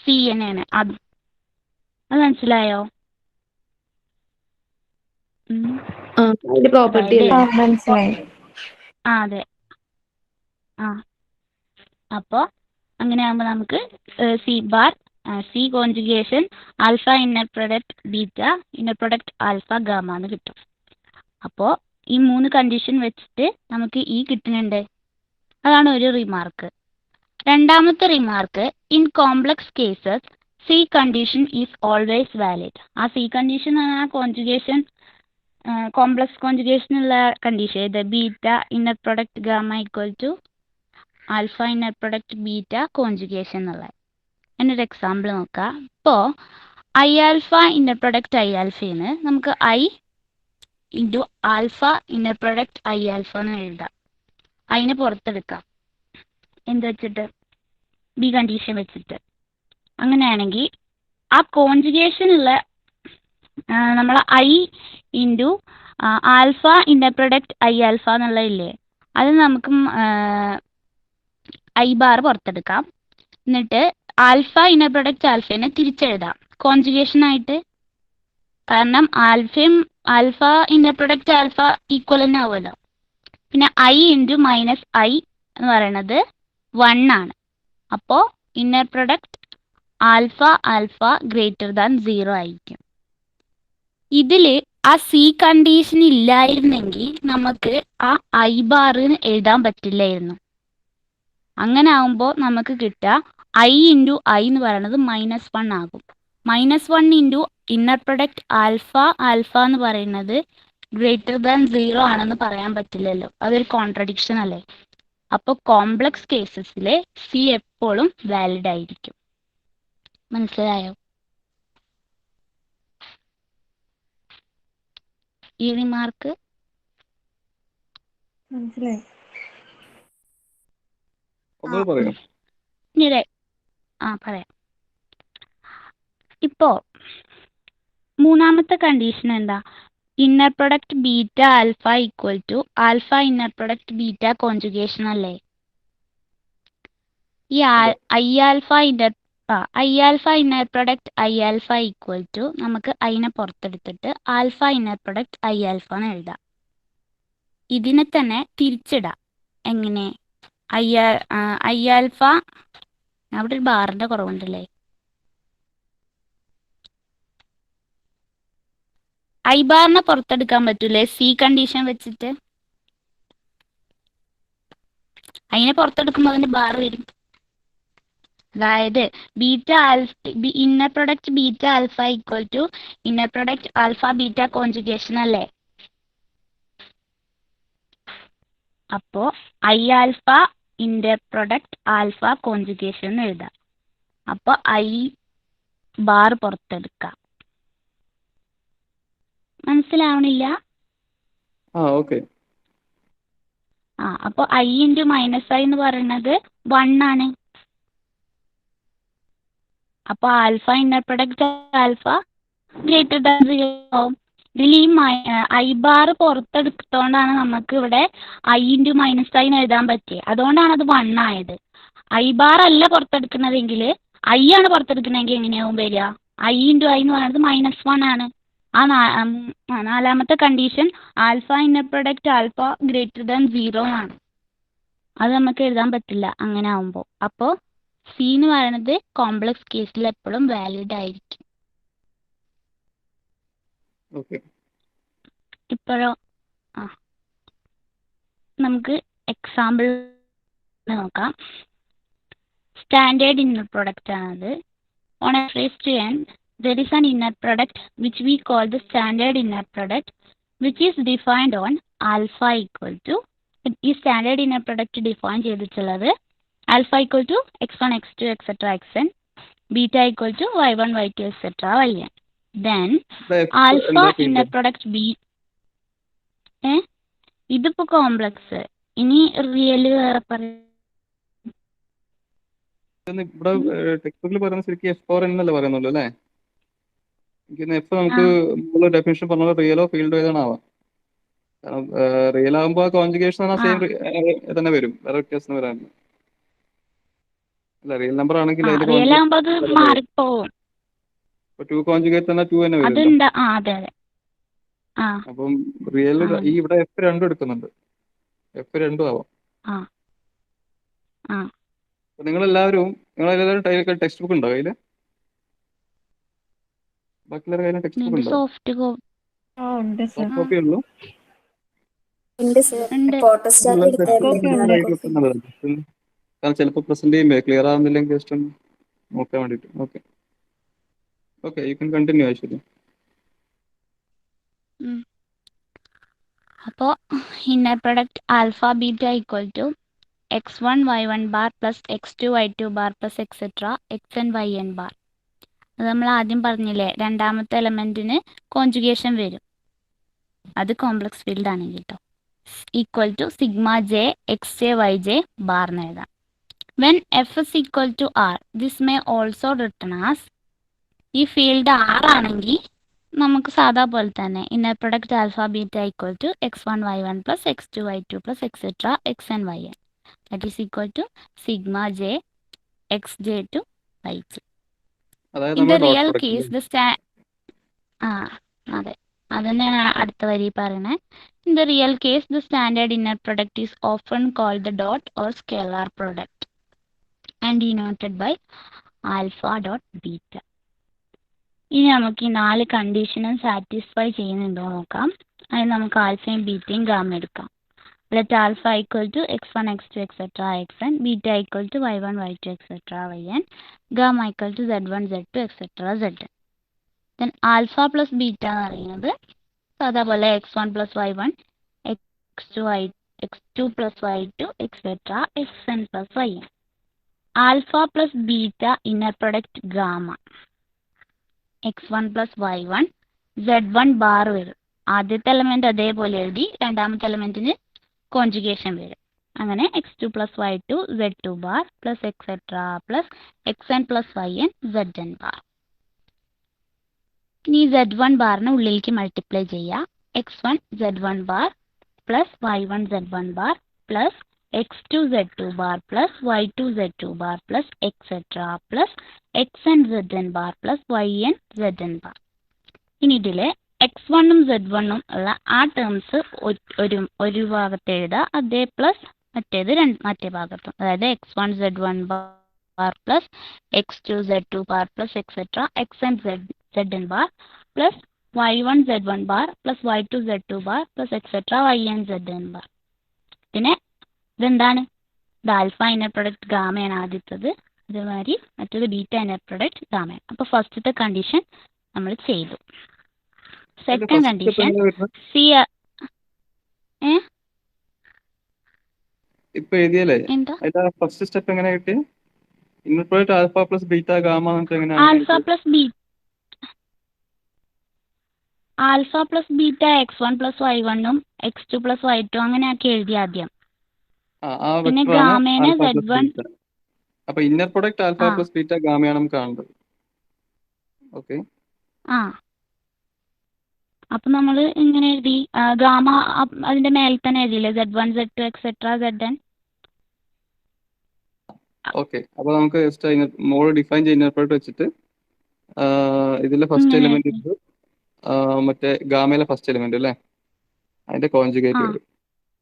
സി തന്നെയാണ്. അത് മനസ്സിലായോ? പ്രോപ്പർട്ടി മനസ്സിലായി. അതെ. അപ്പോൾ അങ്ങനെ ആകുമ്പോൾ നമുക്ക് C bar C conjugation alpha inner product beta inner product alpha gamma എന്ന് കിട്ടും. അപ്പോൾ ഈ 3 കണ്ടീഷൻ വെച്ചിട്ട് നമുക്ക് ഈ കിട്ടുന്നുണ്ട്. അതാണ് ഒരു റിമാർക്ക്. രണ്ടാമത്തെ remark, in complex cases C condition is always valid. ആ സി കണ്ടീഷൻ ആണ് ആ കോൺജുഗേഷൻ കോംപ്ലക്സ് കോൺജുഗേഷനുള്ള കണ്ടീഷൻ. ഇത് beta inner product gamma equal to alpha inner product beta conjugation എന്നുള്ളത്. അതിനൊരു എക്സാമ്പിൾ നോക്കാം. ഇപ്പോൾ I alpha inner product I ആൽഫന്ന് നമുക്ക് I into alpha inner product I alpha എന്ന് എഴുതാം. അതിനെ പുറത്തെടുക്കാം. എന്ത് വെച്ചിട്ട്? ബി കണ്ടീഷൻ വെച്ചിട്ട്. അങ്ങനെയാണെങ്കിൽ ആ കോൺജുഗേഷനുള്ള നമ്മൾ I into alpha inner product I alpha എന്നുള്ളതില്ലേ, അത് നമുക്ക് ഐ ബാർ പുറത്തെടുക്കാം. എന്നിട്ട് ആൽഫ ഇന്നർ പ്രൊഡക്റ്റ് ആൽഫേനെ തിരിച്ചെഴുതാം കോൺജുഗേഷനായിട്ട്. കാരണം alpha inner product alpha equal തന്നെ ആവുമല്ലോ. പിന്നെ ഐ ഇൻറ്റു മൈനസ് ഐ എന്ന് പറയുന്നത് 1 ആണ്. അപ്പോൾ inner product alpha alpha greater than 0 ആയിരിക്കും. ഇതിൽ ആ സി കണ്ടീഷൻ ഇല്ലായിരുന്നെങ്കിൽ നമുക്ക് ആ ഐ ബാറിന് എഴുതാൻ പറ്റില്ലായിരുന്നു. അങ്ങനെ ആകുമ്പോൾ നമുക്ക് കിട്ടുക ഐ ഇൻറ്റു ഐ എന്ന് പറയുന്നത് -1 ആകും. -1 into inner product alpha alpha എന്ന് പറയുന്നത് ഗ്രേറ്റർ ദാൻ 0 ആണെന്ന് പറയാൻ പറ്റില്ലല്ലോ. അതൊരു കോൺട്രഡിക്ഷൻ അല്ലേ? അപ്പോൾ കോംപ്ലക്സ് കേസസിലെ സി എപ്പോഴും വാലിഡ് ആയിരിക്കും. മനസ്സിലായോ? ഈ റിമാർക്ക് മനസ്സിലായി. ഒന്നുകൂടി പറയാം. പറയാം. ഇപ്പോ മൂന്നാമത്തെ കണ്ടീഷൻ എന്താ? Inner product beta alpha equal to alpha inner product beta conjugation അല്ലേ? ഈ I alpha inner product I alpha equal to നമുക്ക് ഐനെ പുറത്തെടുത്തിട്ട് alpha inner product I alpha എന്ന് എഴുതാം. ഇതിനെ തന്നെ തിരിച്ചിടാം. എങ്ങനെ? ഐ ആൽഫ, അവിടെ ഒരു ബാറിന്റെ കുറവുണ്ടല്ലേ. ഐ ബാറിനെ പുറത്തെടുക്കാൻ പറ്റൂലേ സി കണ്ടീഷൻ വെച്ചിട്ട്? അതിനെ പുറത്തെടുക്കുമ്പോൾ അതിന്റെ ബാർ വരും. അതായത് beta inner product beta alpha equal to inner product alpha beta conjugation അല്ലേ? അപ്പോ I alpha inner product alpha conjugation എന്ന് എഴുതാം. അപ്പോൾ ഐ ബാർ പുറത്തെടുക്കാം. മനസ്സിലാവണില്ല? ഓക്കെ. അപ്പോൾ ഐ ഇൻറ്റു മൈനസ് ഐ എന്ന് പറയുന്നത് 1 ആണ്. അപ്പോൾ alpha inner product alpha greater than 0 ആവും. ഇതിൽ ഈ ഐ ബാർ പുറത്തെടുത്തോണ്ടാണ് നമുക്ക് ഇവിടെ ഐ ഇൻറ്റു മൈനസ് ഐ എഴുതാൻ പറ്റിയത്. അതുകൊണ്ടാണ് അത് 1 ആയത്. ഐ ബാർ അല്ല പുറത്തെടുക്കുന്നതെങ്കിൽ ഐ ആണ് പുറത്തെടുക്കുന്നതെങ്കിൽ എങ്ങനെയാവും വരിക? ഐ ഇൻറ്റു ഐ എന്ന് പറയുന്നത് -1 ആണ്. നാലാമത്തെ condition alpha inner product alpha greater than 0 ആണ്. അത് നമുക്ക് എഴുതാൻ പറ്റില്ല അങ്ങനെ ആവുമ്പോൾ. അപ്പോൾ സി എന്ന് പറയുന്നത് കോംപ്ലക്സ് കേസിൽ എപ്പോഴും വാലിഡ് ആയിരിക്കും. ഇപ്പോഴോ നമുക്ക് എക്സാമ്പിൾ നോക്കാം. സ്റ്റാൻഡേർഡ് ഇന്നർ പ്രൊഡക്റ്റ് ആണത്. On F raise to n there is an inner product which we call the standard inner product which is defined on alpha equal to ഈ സ്റ്റാൻഡേർഡ് ഇന്നർ പ്രൊഡക്റ്റ് ഡിഫൈൻ ചെയ്തിട്ടുള്ളത് alpha equal to x1 x2 etcetera xn, beta equal to y1 y2 etcetera yn. Then alpha inner product B ഇതിപ്പോ complex. ഇനി real വേറെ പറയും. ഇവിടെ text ബുക്കിൽ പറയുന്നത് ശരിക്കും F4 എന്നല്ലേ പറയുന്നുള്ളൂ അല്ലേ? എനിക്ക് എഫ് നമുക്ക് ഡെഫിനിഷൻ പറഞ്ഞ റിയലോ ഫീൽഡോ ഏതാണ് ആവാം. കാരണം റിയൽ ആകുമ്പോൾ കോൺജുഗേഷൻ സെയിം തന്നെ വരും, വേറെ വ്യത്യാസം വരാനില്ല. അല്ല റിയൽ നമ്പർ ആണെങ്കിൽ ടു കോൺജുഗേറ്റ് തന്നെ 2 തന്നെ വരും. അപ്പം റിയൽ ഈ ഇവിടെ F2 എടുക്കുന്നുണ്ട്, F2 ആവാം. നിങ്ങളെല്ലാവരും ടെക്സ്റ്റ് ബുക്ക് ഉണ്ടോ കയ്യില്? ബാക്കിയുള്ള കയ്യിൽ ടെക്സ്റ്റ് ബുക്ക് ഉണ്ടോ? സോഫ്റ്റ് കോപ്പി ഉള്ളൂ? കാരണം ചിലപ്പോൾ പ്രസന്റ് ചെയ്യുമ്പോൾ ക്ലിയർ ആവുന്നില്ലെങ്കിൽ ജസ്റ്റ് ഒന്ന് നോക്കാൻ വേണ്ടിയിട്ട്. Okay you can continue actually. അപ്പോൾ inner product alpha beta equal to x1 y1 bar plus x2 y2 bar plus etcetera xn yn bar. അത് നമ്മൾ ആദ്യം പറഞ്ഞില്ലേ, രണ്ടാമത്തെ എലമെന്റിന് കോൺജുഗേഷൻ വരും, അത് കോംപ്ലക്സ് ഫീൽഡ് ആണെങ്കിൽ കേട്ടോ. Equal to sigma J X J Y J bar എന്ന് എഴുതാം. When F is equal to R this may also written as, ഈ ഫീൽഡ് ആർ ആണെങ്കിൽ നമുക്ക് സാധാ പോലെ തന്നെ inner product alpha beta equal to x1 y1 plus x2 y2 plus etcetera xn yn. That is equal to sigma j xj to yj. In the real case, അതെ അതന്നെയാണ് അടുത്ത വരി പറയുന്നത്. In the real case, the standard inner product is often called the dot or scalar product and denoted by alpha dot beta. ഇനി നമുക്ക് ഈ 4 കണ്ടീഷനും satisfy ചെയ്യുന്നുണ്ടോ നോക്കാം. അതിന് നമുക്ക് ആൽഫയും ബീറ്റയും ഗാമ എടുക്കാം. Let alpha equal to x1 x2 etc xn, beta equal to y1 y2 etc yn, gamma equal to z1 z2 etc zn. Then alpha plus beta എന്ന് പറയുന്നത് സാധാ പോലെ x1 plus y1 x2 plus y2 etc xn plus yn. Alpha plus beta inner product gamma x1 plus y1 z1 bar വരും. ആദ്യത്തെ element അതേപോലെ എഴുതി, രണ്ടാമത്തെ എലമെന്റിന് conjugation വരും. അങ്ങനെ x2 plus y2 z2 bar plus etcetera plus xn plus yn zn bar. ഇനി z1 ബാറിന് ഉള്ളിലേക്ക് മൾട്ടിപ്ലൈ ചെയ്യുക. x1 z1 bar plus y1 z1 bar plus x2 z2 bar plus y2 z2 bar plus etcetera plus xn zn bar plus yn zn bar. ഇനി ഇതിലെ x1ഉം z1ഉം ഉള്ള ആ terms ഒരു ഭാഗത്ത് എഴുതുക, അതേ പ്ലസ് മറ്റേത് മറ്റേ ഭാഗത്തും. അതായത് x1 z1 bar plus x2 z2 bar plus etcetera xn zn bar plus y1 z1 bar plus y2 z2 bar plus etcetera yn zn bar. പിന്നെ ഇതെന്താണ്? ഇത് ആൽഫ ഇന്നർ പ്രൊഡക്റ്റ് ഗാമയാണ് ആദ്യത്തത്, അതേമാതിരി മറ്റേത് ബീറ്റ ഇന്നർ പ്രൊഡക്റ്റ് ഗാമയാണ്. അപ്പോൾ ഫസ്റ്റത്തെ condition നമ്മൾ ചെയ്തു. സെക്കൻഡ് കണ്ടീഷൻ സി ഇപ്പൊ എഴുതിയല്ലേ, ഫസ്റ്റ് സ്റ്റെപ്പ് എങ്ങനെ കിട്ടി? Inner product alpha plus beta gamma alpha plus beta x1 plus y1ഉം x2 പ്ലസ് y2 അങ്ങനെ ആക്കി എഴുതി ആദ്യം. പിന്നെ ഗാമേനെ z1. അപ്പൊ inner product alpha plus beta ഗാമയാണ് നമുക്ക് കാണേണ്ടത്. ഓക്കെ. ആ അപ്പൊ നമ്മൾ ഇങ്ങനെ എഴുതി ഗാമ അതിന്റെ മേലെ തന്നെ എഴുതിയില്ലേ Z1 Z2 etcetera Zn. Okay, അപ്പൊ നമുക്ക് ജസ്റ്റ് മോഡ് ഡിഫൈൻ ചെയ്യുന്ന ഇൻറ്റർപ്രറ്റ് വെച്ചിട്ട് ഇതിലെ ഫസ്റ്റ് ഇങ്ങനെ എലിമെന്റ് എഴുതി. ഇത് മറ്റേ ഗാമയിലെ ഫസ്റ്റ് എലിമെന്റ് അല്ലേ, അതിന്റെ ആ കോൺജുഗേറ്റ് വരും.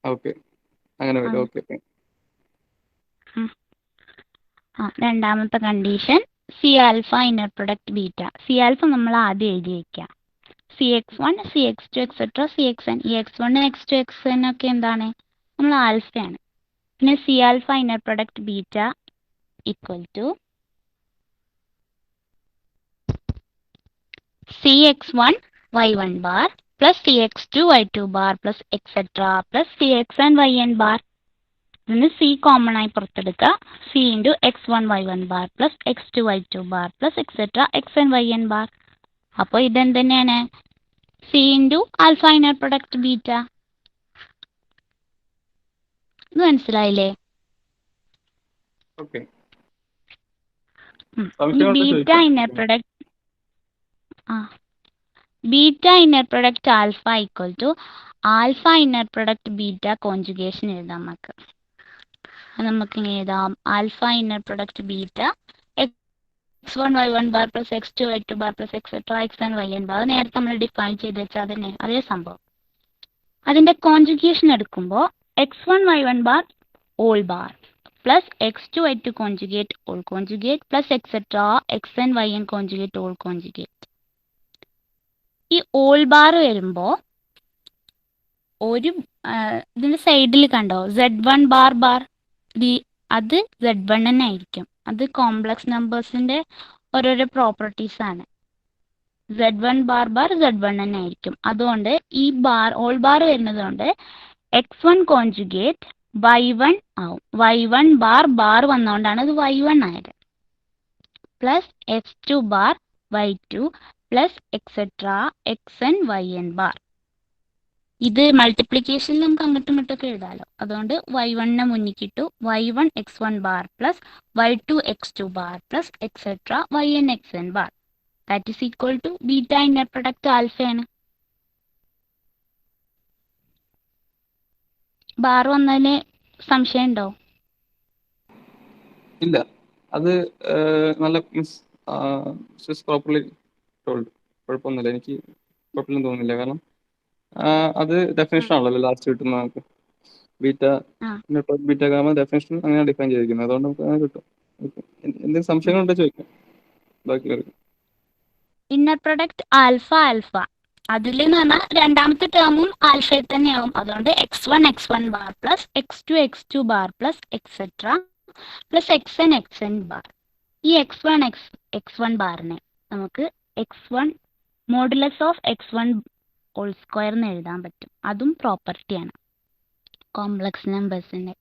ഓക്കെ, അങ്ങനെ ആ വരും. ഓക്കെ. ഉം. രണ്ടാമത്തെ condition C alpha inner product beta. C alpha നമ്മൾ ആദ്യം എഴുതി വെക്കാം. CX1 CX2 etcetera CXn. ഈ X1 X2 Xn ഒക്കെ എന്താണ്, നമ്മൾ ആൽഫയാണ്. പിന്നെ C alpha inner product beta equal to CX1 Y1 bar plus CX2 Y2 bar plus etcetera plus CXn YN bar. ഇതിന് സി കോമൺ ആയി പുറത്തെടുക്കുക. C into X1 Y1 bar plus X2 Y2 bar plus etcetera XN YN bar. അപ്പോൾ ഇതെന്തന്നെയാണ്, C into alpha inner product beta. ഇത് മനസ്സിലായില്ലേ? Okay, ഈ സംശയമുണ്ടോ beta ചോദിക്കാം. Inner product beta inner product alpha equal to alpha inner product beta conjugation എഴുതാം നമുക്ക്. അത് നമുക്ക് ഇങ്ങനെ എഴുതാം, alpha inner product beta X1 Y1 bar plus X2 Y2 bar plus etcetera XN YN bar. നേരത്തെ നമ്മൾ ഡിഫൈൻ ചെയ്ത് വെച്ചാൽ അതന്നെ അതേ സംഭവം. അതിന്റെ കോൺജുഗേഷൻ എടുക്കുമ്പോൾ X1 Y1 bar all bar plus X2 Y2 conjugate all conjugate plus etcetera XN YN conjugate all conjugate. ഈ ഓൾ ബാർ വരുമ്പോൾ ഒരു ഇതിന്റെ സൈഡിൽ കണ്ടോ Z1 ബാർ ബാർ, അത് Z1 തന്നെ ആയിരിക്കും. അത് കോംപ്ലക്സ് നമ്പേഴ്സിന്റെ ഓരോരോ പ്രോപ്പർട്ടീസ് ആണ്. Z1 ബാർ ബാർ Z1 തന്നെ ആയിരിക്കും. അതുകൊണ്ട് ഈ ബാർ ഓൾ ബാർ വരുന്നത് കൊണ്ട് X1 കോൺജുഗേറ്റ് Y1 ആവും. Y1 ബാർ ബാർ വന്നുകൊണ്ടാണ് ഇത് Y1 ആയത്. Plus X2 bar Y2 plus etcetera XN YN bar. ഇത് മൾട്ടിപ്ലിക്കേഷനിൽ നമുക്ക് അങ്ങോട്ടും ഇങ്ങോട്ടൊക്കെ എഴുതാമല്ലോ. അതുകൊണ്ട് Y1 മുന്നിക്കിട്ടു Y1 X1 bar plus Y2 X2 bar plus etcetera YN XN bar. That is equal to beta inner product ആൽഫയാണ്. ബാർ വന്നതിന് സംശയം ഉണ്ടോ? ഇല്ല, അത് നല്ല മീൻസ് പ്രോപ്പർലി ടോൾഡ്. കുഴപ്പമൊന്നുമില്ല, എനിക്ക് കുഴപ്പമില്ലെന്ന് തോന്നുന്നില്ല. കാരണം അത് ഡെഫിനേഷൻ ആണല്ലോ ലാസ്റ്റ് കിട്ടുന്നത് നമുക്ക്. ബീറ്റ ബീറ്റ ഗാമ ഡെഫിനേഷൻ അങ്ങനെ ഡിഫൈൻ ചെയ്തിരിക്കുന്നത്, അതുകൊണ്ട് നമുക്ക് അങ്ങനെ കിട്ടും. എന്തെങ്കിലും സംശയങ്ങളുണ്ടോ ചോദിക്കാം ബാക്കിയുള്ളവർക്ക്. ഇന്നർ പ്രൊഡക്റ്റ് ആൽഫ ആൽഫ അതിലെന്ന് പറഞ്ഞാൽ രണ്ടാമത്തെ ടേമും ആൽഫയിൽ തന്നെയാവും. അതുകൊണ്ട് X1 X1 bar plus X2 X2 bar plus etcetera plus XN XN bar. ഈ X1 X1 ബാറിനെ നമുക്ക് X1 modulus of X1 whole square എന്ന് എഴുതാൻ പറ്റും. അതും പ്രോപ്പർട്ടിയാണ് കോംപ്ലക്സ് നമ്പേഴ്സിന്റെ.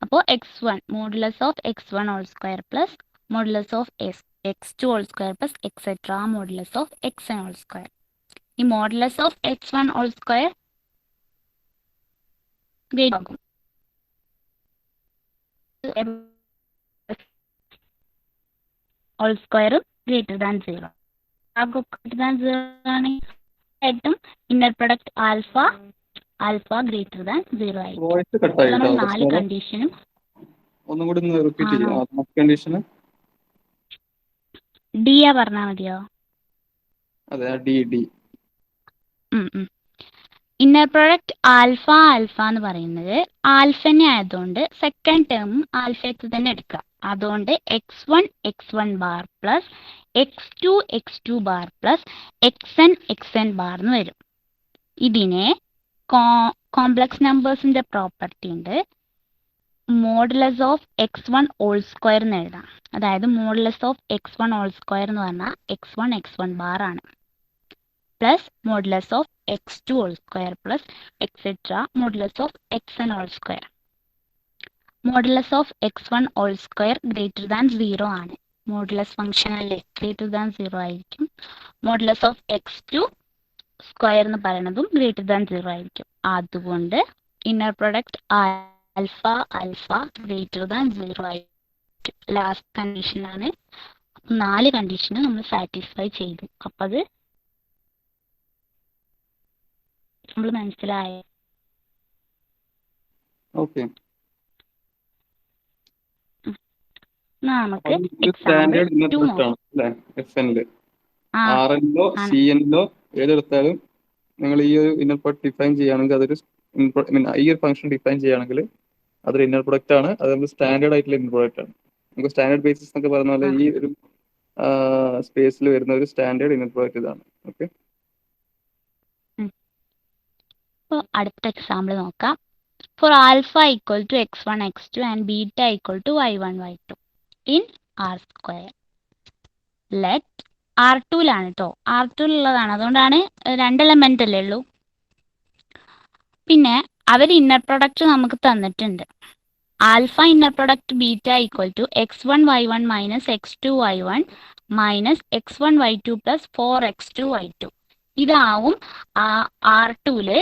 അപ്പോൾ X1 modulus of X1 whole square plus modulus of X2 whole square plus etcetera modulus of XN whole square. ഈ modulus of X1 whole square ആകും whole സ്ക്വയറും ഗ്രേറ്റർ ദാൻ 0. ഗ്രേറ്റർ ദാൻ 0 ആണെങ്കിൽ inner product alpha alpha greater than 0 ആയിരിക്കും. Voice കട്ടായി നമ്മൾ കേട്ടോ. 4 കണ്ടീഷനും ഒന്നും കൂടി ഒന്ന് റിപ്പീറ്റ് ചെയ്യാം കണ്ടീഷന്. ഡിയാ പറഞ്ഞാൽ മതിയോ? അതെ, D inner product alpha alpha എന്ന് പറയുന്നത് ആൽഫനെ ആയതുകൊണ്ട് സെക്കൻഡ് ടേമും ആൽഫയ്ക്ക് തന്നെ എടുക്കുക. അതുകൊണ്ട് X1 X1 bar plus X2 X2 bar plus XN XN bar എന്ന് വരും. ഇതിനെ കോംപ്ലക്സ് നമ്പേഴ്സിന്റെ പ്രോപ്പർട്ടി ഉണ്ട്, modulus of X1 whole square എന്ന് എഴുതാം. അതായത് modulus of X1 whole square എന്ന് പറഞ്ഞാൽ X1 X1 ബാർ ആണ് plus modulus of X2 whole square plus etcetera modulus of XN whole square. Modulus of X1 whole square greater than 0 ആണ്. Modulus function അല്ലേ, greater than 0 ആയിരിക്കും. Modulus of X2 square എന്ന് പറയുന്നതും greater than 0 ആയിരിക്കും. അതുകൊണ്ട് inner product alpha alpha greater than 0 ആയിരിക്കും. Last കണ്ടീഷനാണ്. 4 കണ്ടീഷനും നമ്മൾ സാറ്റിസ്ഫൈ ചെയ്തു. അപ്പം അത് നമ്മൾ മനസ്സിലായ. ഓക്കെ. നമുക്ക് എക്സാമ്പിൾ സ്റ്റാൻഡേർഡ് ഇന്നർ 2 പ്രൊഡക്റ്റ് നോക്കാം. ആണ് അല്ലേ? എഫ്-എൻ-ല് ആ ആർ-എൻ-ലോ ആണ്. സി-എൻ-ലോ ഏതെടുത്താലും നിങ്ങൾ ഈ ഒരു ഇന്നർ പ്രൊഡക്റ്റ് ഡിഫൈൻ ചെയ്യുകയാണെങ്കിൽ അതൊരു ഈ ഒരു ഫംഗ്ഷൻ ഡിഫൈൻ ചെയ്യുകയാണെങ്കിൽ അതൊരു ഇന്നർ പ്രൊഡക്റ്റ് ആണ്. അത് നമ്മൾ സ്റ്റാൻഡേർഡ് ആയിട്ടുള്ള ഇന്നർ പ്രൊഡക്റ്റ് ആണ്. നമുക്ക് സ്റ്റാൻഡേർഡ് ബേസിസ് എന്നൊക്കെ പറഞ്ഞ പോലെ ഈ ഒരു സ്പേസിൽ വരുന്ന ഒരു സ്റ്റാൻഡേർഡ് ഇന്നർ പ്രൊഡക്റ്റ് ഇതാണ്. ഓക്കെ. അപ്പോൾ അടുത്ത എക്സാമ്പിൾ നോക്കാം. For alpha equal to x1 x2 and beta equal to y1 y2 in R square. Let R2ലാണ് കേട്ടോ, R2ലുള്ളതാണ്, അതുകൊണ്ടാണ് 2 എലമെന്റ് അല്ലേ ഉള്ളൂ. പിന്നെ അവർ ഇന്നർ പ്രൊഡക്റ്റ് നമുക്ക് തന്നിട്ടുണ്ട്. Alpha inner product beta equal to x1 y1 minus x2 y1 minus x1 y2 plus 4x2 y2. ഇതാവും R2ല്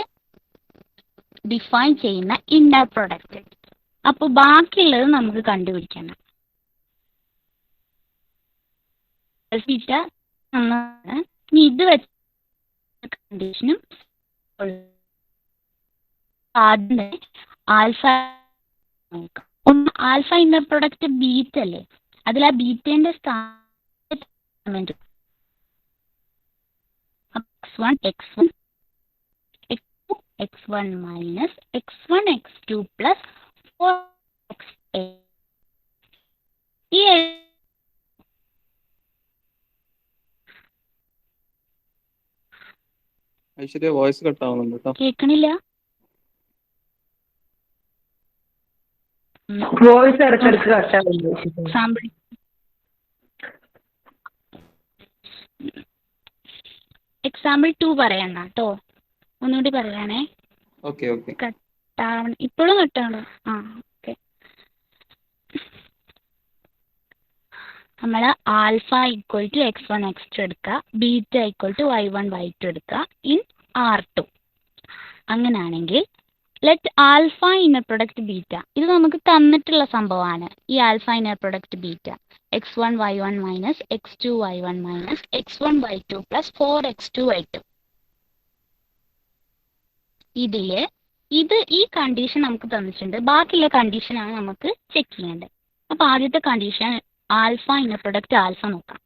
ഡിഫൈൻ ചെയ്യുന്ന ഇന്നർ പ്രൊഡക്റ്റ്. അപ്പോൾ ബാക്കിയുള്ളത് നമുക്ക് കണ്ടുപിടിക്കണം. ബീറ്റ ഇനി ഇത് വെച്ച കണ്ടീഷനും ആദ്യം ആൽഫ നോക്കാം. ഒന്ന് ആൽഫ ഇന്നർ പ്രൊഡക്റ്റ് ബീറ്റ അല്ലേ, അതിൽ ആ ബീറ്റേന്റെ സ്ഥാനം x1 x1 x2 x1 minus x1 x2 plus 4x. ഈ ഐശ്വര്യ വോയിസ് കട്ട് ആവുന്നുണ്ട് കേട്ടോ. കേൾക്കണില്ല? വോയിസ് ഇടയ്ക്കിടയ്ക്ക് കട്ടാവുന്നു. എക്സാമ്പിൾ 2 പറയണ്ട കേട്ടോ, ഒന്നുകൂടി പറയാണേ. Okay okay. കട്ടാവണം, ഇപ്പോഴും കട്ടാണോ? ആ ഓക്കെ. നമ്മൾ alpha equal to x1 x2 എടുക്കുക, beta equal to y1 y2 എടുക്കുക ഇൻ R2. അങ്ങനെയാണെങ്കിൽ let alpha inner product beta, ഇത് നമുക്ക് തന്നിട്ടുള്ള സംഭവമാണ്. ഈ alpha inner product beta x1 y1 minus x2 y1 minus x1 y2 plus 4x2 y2. ഈ condition നമുക്ക് തന്നിട്ടുണ്ട്. ബാക്കിയുള്ള കണ്ടീഷനാണ് നമുക്ക് ചെക്ക് ചെയ്യേണ്ടത്. അപ്പോൾ ആദ്യത്തെ condition alpha inner product alpha നോക്കാം.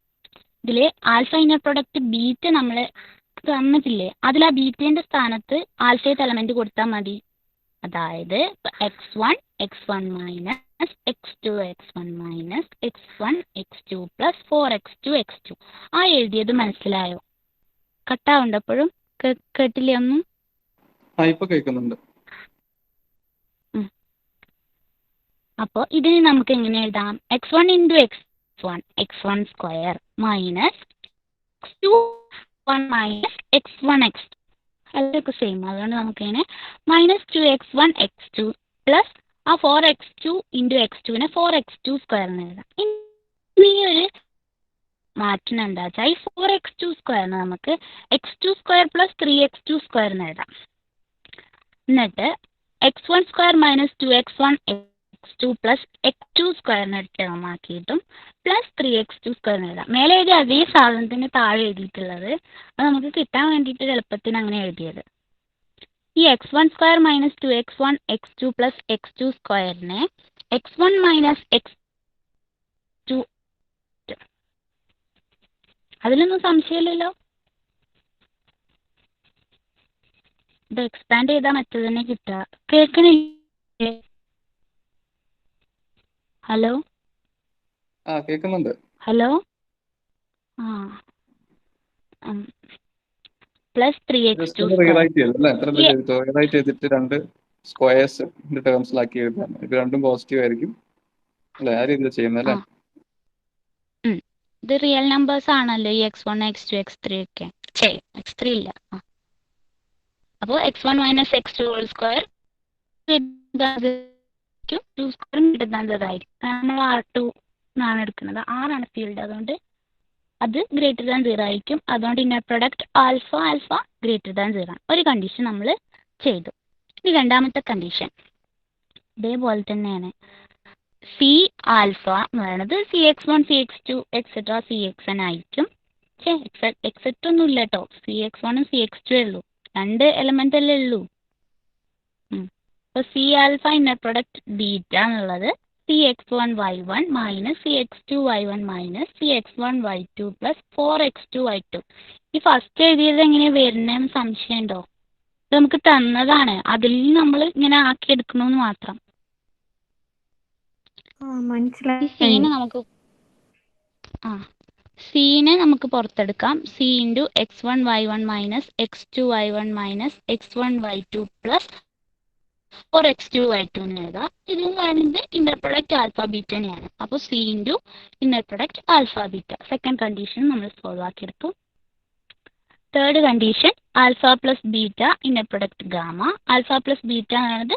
ഇതിൽ ആൽഫ ഇന്നർ പ്രൊഡക്റ്റ് ബീറ്റ നമ്മൾ തന്നിട്ടില്ലേ, അതിൽ ആ ബീറ്റേന്റെ സ്ഥാനത്ത് ആൽഫയുടെ എലമെന്റ് കൊടുത്താൽ മതി. അതായത് x1 x1 minus x2 x1 minus x1 x2 plus 4x2 x2. ആ എഴുതിയത് മനസ്സിലായോ? കട്ടാവുണ്ട് എപ്പോഴും? കേട്ടില്ലേ ഒന്നും? ഇപ്പൊ കേൾക്കുന്നുണ്ട്. അപ്പോൾ ഇതിന് നമുക്ക് എങ്ങനെ എഴുതാം? x1 into x1 square minus x2 1 minus x1 x2 അതൊക്കെ സെയിം, അതുകൊണ്ട് നമുക്കിങ്ങനെ മൈനസ് 2x1 x2 പ്ലസ് ആ 4x2 ഇൻറ്റു x2നെ 4x2 സ്ക്വയറിന് എഴുതാം. ഈ ഒരു മാറ്റം എന്താ വെച്ചാൽ ഈ 4x2 സ്ക്വയറിന് നമുക്ക് x2 സ്ക്വയർ പ്ലസ് 3x2 സ്ക്വയറിന് എഴുതാം. എന്നിട്ട് x1 square minus 2x1 x2 plus x2 സ്ക്വയറിന് മാറ്റിയിട്ടും പ്ലസ് 3x2 സ്ക്വയറിന് എഴുതാം. മേലെ എഴുതിയ അതേ സാധനത്തിന് താഴെ എഴുതിയിട്ടുള്ളത്, അത് നമുക്ക് കിട്ടാൻ വേണ്ടിയിട്ട് എളുപ്പത്തിന് അങ്ങനെ എഴുതിയത്. ഈ x1 square minus 2x1 x2 plus x2 സ്ക്വയറിനെ x1 minus x2, അതിലൊന്നും സംശയമില്ലല്ലോ. ഇത് എക്സ്പാൻഡ് ചെയ്താൽ മറ്റു തന്നെ കിട്ടുക. കേൾക്കണില്ലേ? ഹലോ കേൾക്കുന്നുണ്ട്. ഹലോ പ്ലസ് 3x2 റീറൈറ്റ് ചെയ്തിട്ട് രണ്ട് സ്ക്വയേഴ്സ് ടേംസിലാക്കി എഴുതാൻ. ഇത് രണ്ടും പോസിറ്റീവ് ആയിരിക്കും അല്ലേ? ആ രീതിയിൽ ചെയ്യുന്നത് അല്ലേ? ഇത് റിയൽ നമ്പേഴ്സ് ആണല്ലോ, ഈ x1 x2 x3 ഒക്കെ. x3 ഇല്ല. അപ്പോൾ x1 minus x2 whole square 2 square കിട്ടുന്നതായിരിക്കും. നമ്മൾ R2 ആണ് എടുക്കുന്നത്, R ആണ് ഫീൽഡ്, അതുകൊണ്ട് അത് ഗ്രേറ്റർ ദാൻ 0 ആയിരിക്കും. അതുകൊണ്ട് inner product alpha greater than 0. ഒരു കണ്ടീഷൻ നമ്മൾ ചെയ്തു. ഇനി രണ്ടാമത്തെ കണ്ടീഷൻ ഇതേപോലെ തന്നെയാണ്. സി ആൽഫ എന്ന് പറയുന്നത് CX1 CX2 എക്സെട്ര CXN ആയിരിക്കും. എക്സെട്ര ഒന്നും ഇല്ല കേട്ടോ, CX1 CX2 ഉള്ളൂ, 2 എലമെന്റ് അല്ലേ ഉള്ളൂ. അപ്പോൾ C alpha inner product beta എന്നുള്ളത് CX1Y1 minus CX2Y1 minus CX1Y2 plus 4X2Y2. ഈ ഫസ്റ്റ് എഴുതിയത് എങ്ങനെയാണ് വരുന്നതെന്ന് സംശയമുണ്ടോ? ഇത് നമുക്ക് തന്നതാണ്, അതിൽ നമ്മൾ ഇങ്ങനെ ആക്കിയെടുക്കണമെന്ന് മാത്രം. മനസ്സിലായി. സീനെ നമുക്ക് പുറത്തെടുക്കാം. C into X1Y1 minus X2Y1 minus X1Y2 plus 4X2Y2 എന്ന് എഴുതാം. ഇത് പറയുന്നത് ഇന്നർ പ്രൊഡക്റ്റ് ആൽഫ ബീറ്റ തന്നെയാണ്. അപ്പോൾ C into inner product alpha beta. Second condition നമ്മൾ സോൾവ് ആക്കിയെടുത്തു. Third condition alpha plus beta inner product gamma. Alpha plus beta എന്നത്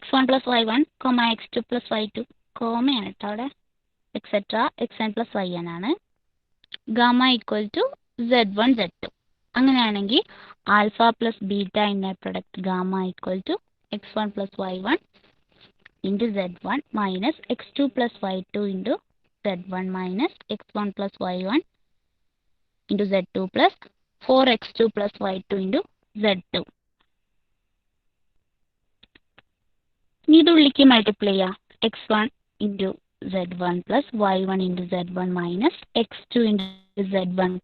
X1 plus Y1 X2 plus Y2 കോമയാണ് കേട്ടോ അവിടെ, എക്സെട്ര XN പ്ലസ് YN ആണ്. Gamma equal to Z1 Z2. അങ്ങനെയാണെങ്കിൽ alpha plus beta inner product gamma equal to X1 plus Y1 into Z1 minus X2 plus Y2 into Z1 minus X1 plus Y1 into Z2 plus 4X2 plus Y2 into Z2. ഇനി ഇത് ഉള്ളിക്ക് multiply ചെയ്യാം. X1 into Z1 plus Y1 into Z1 minus X2 into Z1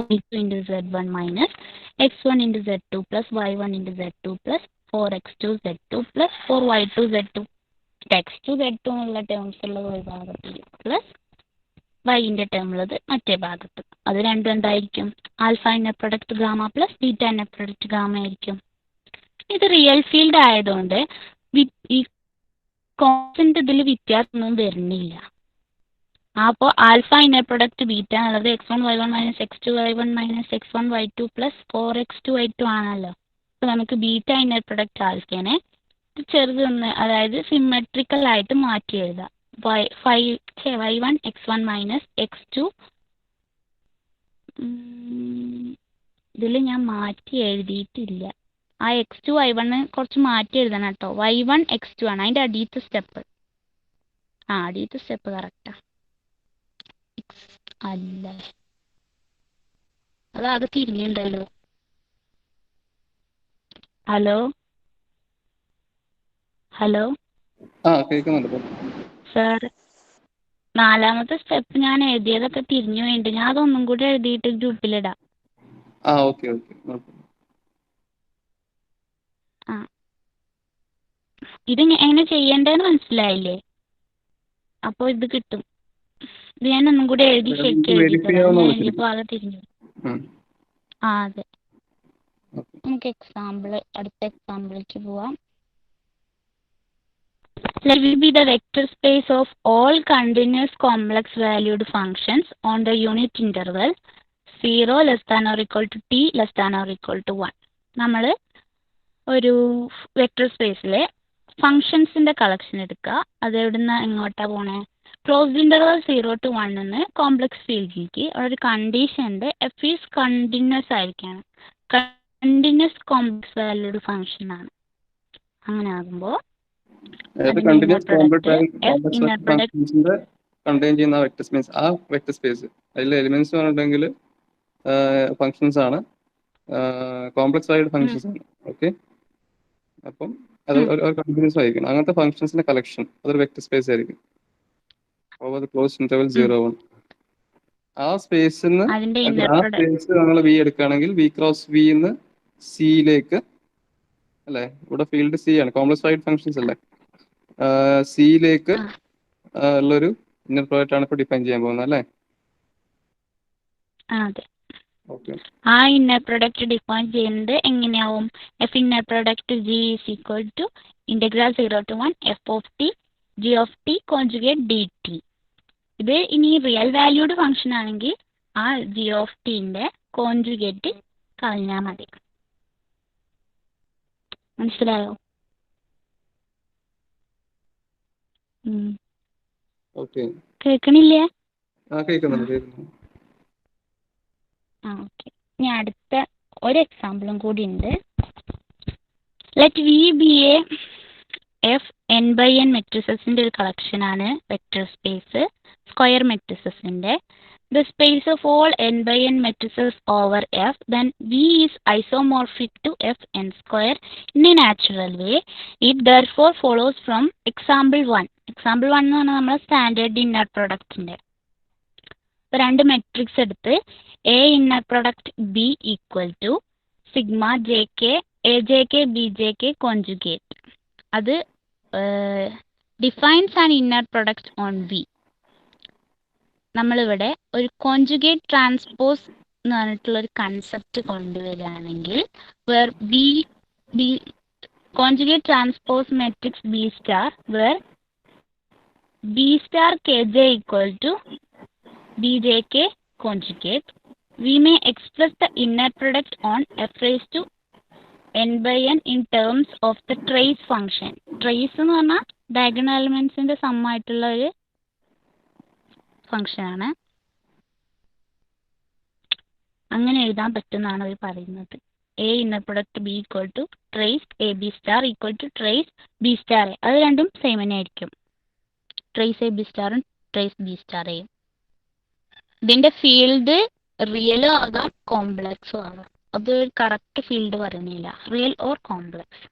Y2 into Z1 minus X1 into Z2 plus Y1 into Z2 plus 4X2 Z2 plus 4Y2 Z2. X2 Z2 എന്നുള്ള terms ഉള്ളത് ഒരു ഭാഗത്ത് plus വൈൻ്റെ term ഉള്ളത് മറ്റേ ഭാഗത്ത്. അത് രണ്ടും എന്തായിരിക്കും? Alpha inner product gamma plus beta inner product gamma ആയിരിക്കും. ഇത് റിയൽ ഫീൽഡ് ആയതുകൊണ്ട് ഈ കോൺസ്റ്റന്റ് ഇതിൽ വ്യത്യാസമൊന്നും വരുന്നില്ല. അപ്പോൾ ആൽഫ ഇന്നർ പ്രൊഡക്റ്റ് ബീറ്റ എന്നുള്ളത് X1Y1 minus X2Y1 minus X1Y2 plus 4X2Y2 ആണല്ലോ. അപ്പോൾ നമുക്ക് ബീറ്റ ഇന്നർ പ്രൊഡക്റ്റ് ആൽഫേനെ ചെറുതൊന്ന്, അതായത് സിമെട്രിക്കൽ ആയിട്ട് മാറ്റി എഴുതാം. Y1 X1 മൈനസ് X2, ഇതിൽ ഞാൻ മാറ്റി എഴുതിയിട്ടില്ല. ആ X2 Y1 കുറച്ച് മാറ്റി എഴുതണം കേട്ടോ. Y1 X2 ആണ് അതിൻ്റെ അടിയത്തെ സ്റ്റെപ്പ്. അടിയത്തെ സ്റ്റെപ്പ് കറക്റ്റാ അല്ല, അതാകെ തിരിഞ്ഞുണ്ടല്ലോ. ഹലോ ഹലോ കേൾക്കുന്നുണ്ട് സാർ, നാലാമത്തെ സ്റ്റെപ്പ് ഞാൻ എഴുതിയതൊക്കെ തിരിഞ്ഞു വേണ്ടി, ഞാൻ അതൊന്നും കൂടി എഴുതിയിട്ട് ഗ്രൂപ്പിലിടാം. ഓക്കെ. ഇത് എങ്ങനെ ചെയ്യേണ്ടതെന്ന് മനസ്സിലായില്ലേ? അപ്പോൾ ഇത് കിട്ടും. ഇത് ഞാൻ ഒന്നും കൂടി എഴുതി ശരിക്കും എഴുതിയപ്പോൾ ആകെ തിരിഞ്ഞു. അതെ, നമുക്ക് അടുത്ത എക്സാമ്പിളിലേക്ക് പോവാം. Let V be the vector space of all continuous complex valued functions on the unit interval 0 less than or equal to t less than or equal to 1. നമ്മൾ ഒരു വെക്ടർ സ്പേസിലെ ഫങ്ഷൻസിൻ്റെ കളക്ഷൻ എടുക്കുക. അത് എവിടുന്ന് എങ്ങോട്ടാണ് പോണേ? ക്ലോസ്ഡ് ഇൻ്റർവൽ 0 to 1 നിന്ന് complex ഫീൽഡിലേക്ക് ഒരു കണ്ടീഷൻ്റെ എഫ് ഈസ് കണ്ടിന്യൂസ് ആയിരിക്കണം. കണ്ടിന്യൂസ് കോംപ്ലക്സ് വാല്യൂഡ് ഫങ്ഷൻ ആണ്. അങ്ങനെ ആകുമ്പോൾ കണ്ടിന്യൂസ് കോംപ്ലക്സ് ഫങ്ഷൻസിന്റെ കണ്ടെയ്ൻ ചെയ്യുന്ന വെക്ടർ സ്പേസ്, ആ വെക്ടർ സ്പേസ് അതിൽ എലിമെന്റ്സ് പറഞ്ഞിട്ടുണ്ടെങ്കിൽ ഫങ്ഷൻസ് ആണ്, കോംപ്ലക്സ് ആയിട്ട് ഫങ്ഷൻസ് ആണ്. ഓക്കെ, അപ്പം അത് ഒരു കണ്ടിന്യൂസ് ആയിരിക്കണം. അങ്ങനത്തെ ഫങ്ഷൻസിന്റെ കളക്ഷൻ അതൊരു വെക്ടർ സ്പേസ് ആയിരിക്കും. Over the closed interval 0 1. ആ സ്പേസിൽ നിന്ന് ആ സ്പേസ് നമ്മൾ വി എടുക്കുകയാണെങ്കിൽ വി ക്രോസ് വി എന്ന് സിയിലേക്ക് അല്ലേ, ഇവിടെ ഫീൽഡ് സി ആണ്, കോംപ്ലക്സ് ആയിട്ട് ഫങ്ഷൻസ് അല്ലേ, സിയിലേക്ക് ഉള്ളൊരു ഇന്നർ പ്രോഡക്റ്റ് ആണ് ഇപ്പോൾ ഡിഫൈൻ ചെയ്യാൻ പോകുന്നത് അല്ലേ? അതെ. ആ ഇന്നർ പ്രൊഡക്റ്റ് ഡിഫൈൻ ചെയ്യുന്നത് എങ്ങനെയാവും? F inner product G is equal to integral 0 to 1 F of T G of T conjugate D T. ഇത് ഇനി റിയൽ വാല്യൂഡ് ഫംഗ്ഷൻ ആണെങ്കിൽ ആ ജി ഓഫ് ടിന്റെ കോൺജുഗേറ്റ് കളഞ്ഞാൽ മതി. മനസ്സിലായോ? കേൾക്കണില്ലേ? ഓക്കെ, ഇനി അടുത്ത ഒരു എക്സാമ്പിളും കൂടി ഉണ്ട്. Let V be a F N by N മെട്രിസസിൻ്റെ ഒരു കളക്ഷനാണ് വെക്റ്റർ സ്പേസ് സ്ക്വയർ മെട്രിസസിൻ്റെ. The space of all n by n matrices over F, then V is isomorphic to F n square in a natural way. It therefore follows from example 1. Example 1 എന്ന് പറഞ്ഞാൽ നമ്മുടെ standard inner പ്രൊഡക്റ്റിൻ്റെ. ഇപ്പോൾ രണ്ട് matrix എടുത്ത് A inner product B equal to sigma J K A J K B J K conjugate. അത് defines an inner product on V. നമ്മളിവിടെ ഒരു conjugate transpose എന്ന് പറഞ്ഞിട്ടുള്ളൊരു കൺസെപ്റ്റ് കൊണ്ടുവരികയാണെങ്കിൽ where B conjugate transpose matrix B star where B star K J equal to B J K conjugate, we may express the inner product on F raise to N by N in terms of the trace function. Trace എന്ന് പറഞ്ഞാൽ diagonal എലിമെന്റ്സിന്റെ സമ്മായിട്ടുള്ള ഒരു ഫംഗ്ഷനാണ്. അങ്ങനെ എഴുതാൻ പറ്റുമെന്നാണ് അവർ പറയുന്നത്. A inner product B equal to trace A B star equal to trace B star A. അത് രണ്ടും സെയിം തന്നെ ആയിരിക്കും. ട്രേസ് എ ബി സ്റ്റാറും ട്രേസ് ബി സ്റ്റാർ എയും. ഇതിന്റെ ഫീൽഡ് റിയലും ആകാം കോംപ്ലക്സും ആകാം. അത് ഒരു കറക്റ്റ് ഫീൽഡ് പറയുന്നില്ല, റിയൽ ഓർ കോംപ്ലക്സ്.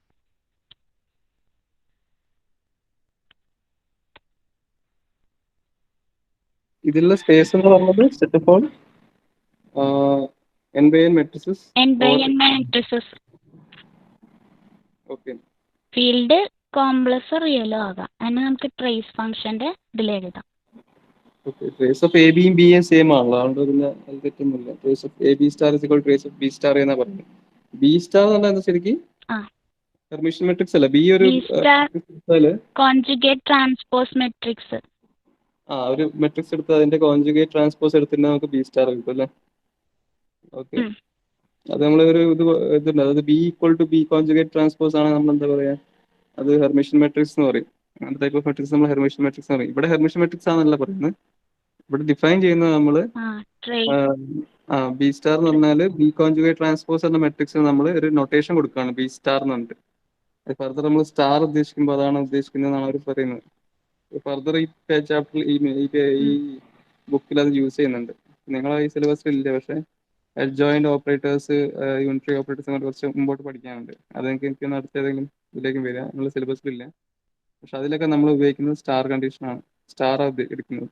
ഇതിലുള്ള സ്പേസ് എന്ന് പറഞ്ഞത് set of all n by n matrices n by n matrices. Okay. Field complex റിയലും ആകാം. അതിന് നമുക്ക് ട്രേസ് ഫംഗ്ഷന്റെ ഇതിൽ എഴുതാം. ഓക്കെ. ട്രേസ് ഓഫ് എ ബിയും ബിയും സെയിം ആണല്ലോ, അതുകൊണ്ട് പിന്നെ അത് തെറ്റൊന്നുമില്ല. Trace of A B star is equal trace of B star എന്നാ പറയുന്നത്. ബി സ്റ്റാർ എന്ന് പറഞ്ഞാൽ ശരിക്കും ഹെർമിഷ്യൻ മെട്രിക്സ് അല്ല. ബി ഒരു കോൺജുഗേറ്റ് ട്രാൻസ്പോസ് മെട്രിക്സ്. ഒരു മെട്രിക്സ് എടുത്ത് അതിന്റെ കോൺജുഗേറ്റ് ട്രാൻസ്പോസ് എടുത്തിട്ട് നമുക്ക് ബി സ്റ്റാർ കിട്ടും അല്ലേ? ഓക്കെ. അത് നമ്മൾ ഒരു ഇതുണ്ട്, അതായത് B equal to B conjugate transpose ആണ് നമ്മൾ എന്താ പറയാ, അത് ഹെർമിഷ്യൻ മെട്രിക്സ് എന്ന് പറയും. അങ്ങനത്തെ ടൈപ്പ് ഓഫ് മെട്രിക്സ് നമ്മൾ ഹെർമിഷ്യൻ മെട്രിക്സ് എന്ന് പറയും. ഇവിടെ ഹെർമിഷ്യൻ മെട്രിക്സ് ആണെന്നല്ല പറയുന്നത്, ഇവിടെ ഡിഫൈൻ ചെയ്യുന്നത് നമ്മള് ബി സ്റ്റാർ എന്ന് പറഞ്ഞാല് ബി കോൺജുഗേറ്റ് ട്രാൻസ്പോസ് എന്ന മെട്രിക്സിന് നമ്മൾ ഒരു നൊട്ടേഷൻ കൊടുക്കുകയാണ് ബി സ്റ്റാർ എന്ന് പറഞ്ഞിട്ട്. ഫർദർ നമ്മൾ സ്റ്റാർ ഉദ്ദേശിക്കുമ്പോൾ അതാണ് ഉദ്ദേശിക്കുന്നതെന്നാണ് അവർ പറയുന്നത്. ഫർദർ ഈ ചാപ്റ്ററിൽ ഈ ബുക്കിൽ അത് യൂസ് ചെയ്യുന്നുണ്ട്. നിങ്ങളെ ഈ സിലബസിൽ ഇല്ല, പക്ഷേ അഡ്ജോയിന്റ് ഓപ്പറേറ്റേഴ്സ്, യൂണിറ്ററി ഓപ്പറേറ്റേഴ്സ് അങ്ങനെ കുറച്ച് മുമ്പോട്ട് പഠിക്കാനുണ്ട്. അത് എനിക്ക് അടുത്ത ഏതെങ്കിലും ഇതിലേക്കും വരിക, നമ്മുടെ സിലബസിലില്ല. പക്ഷെ അതിലൊക്കെ നമ്മൾ ഉപയോഗിക്കുന്നത് സ്റ്റാർ കണ്ടീഷനാണ്, സ്റ്റാർ എടുക്കുന്നത്.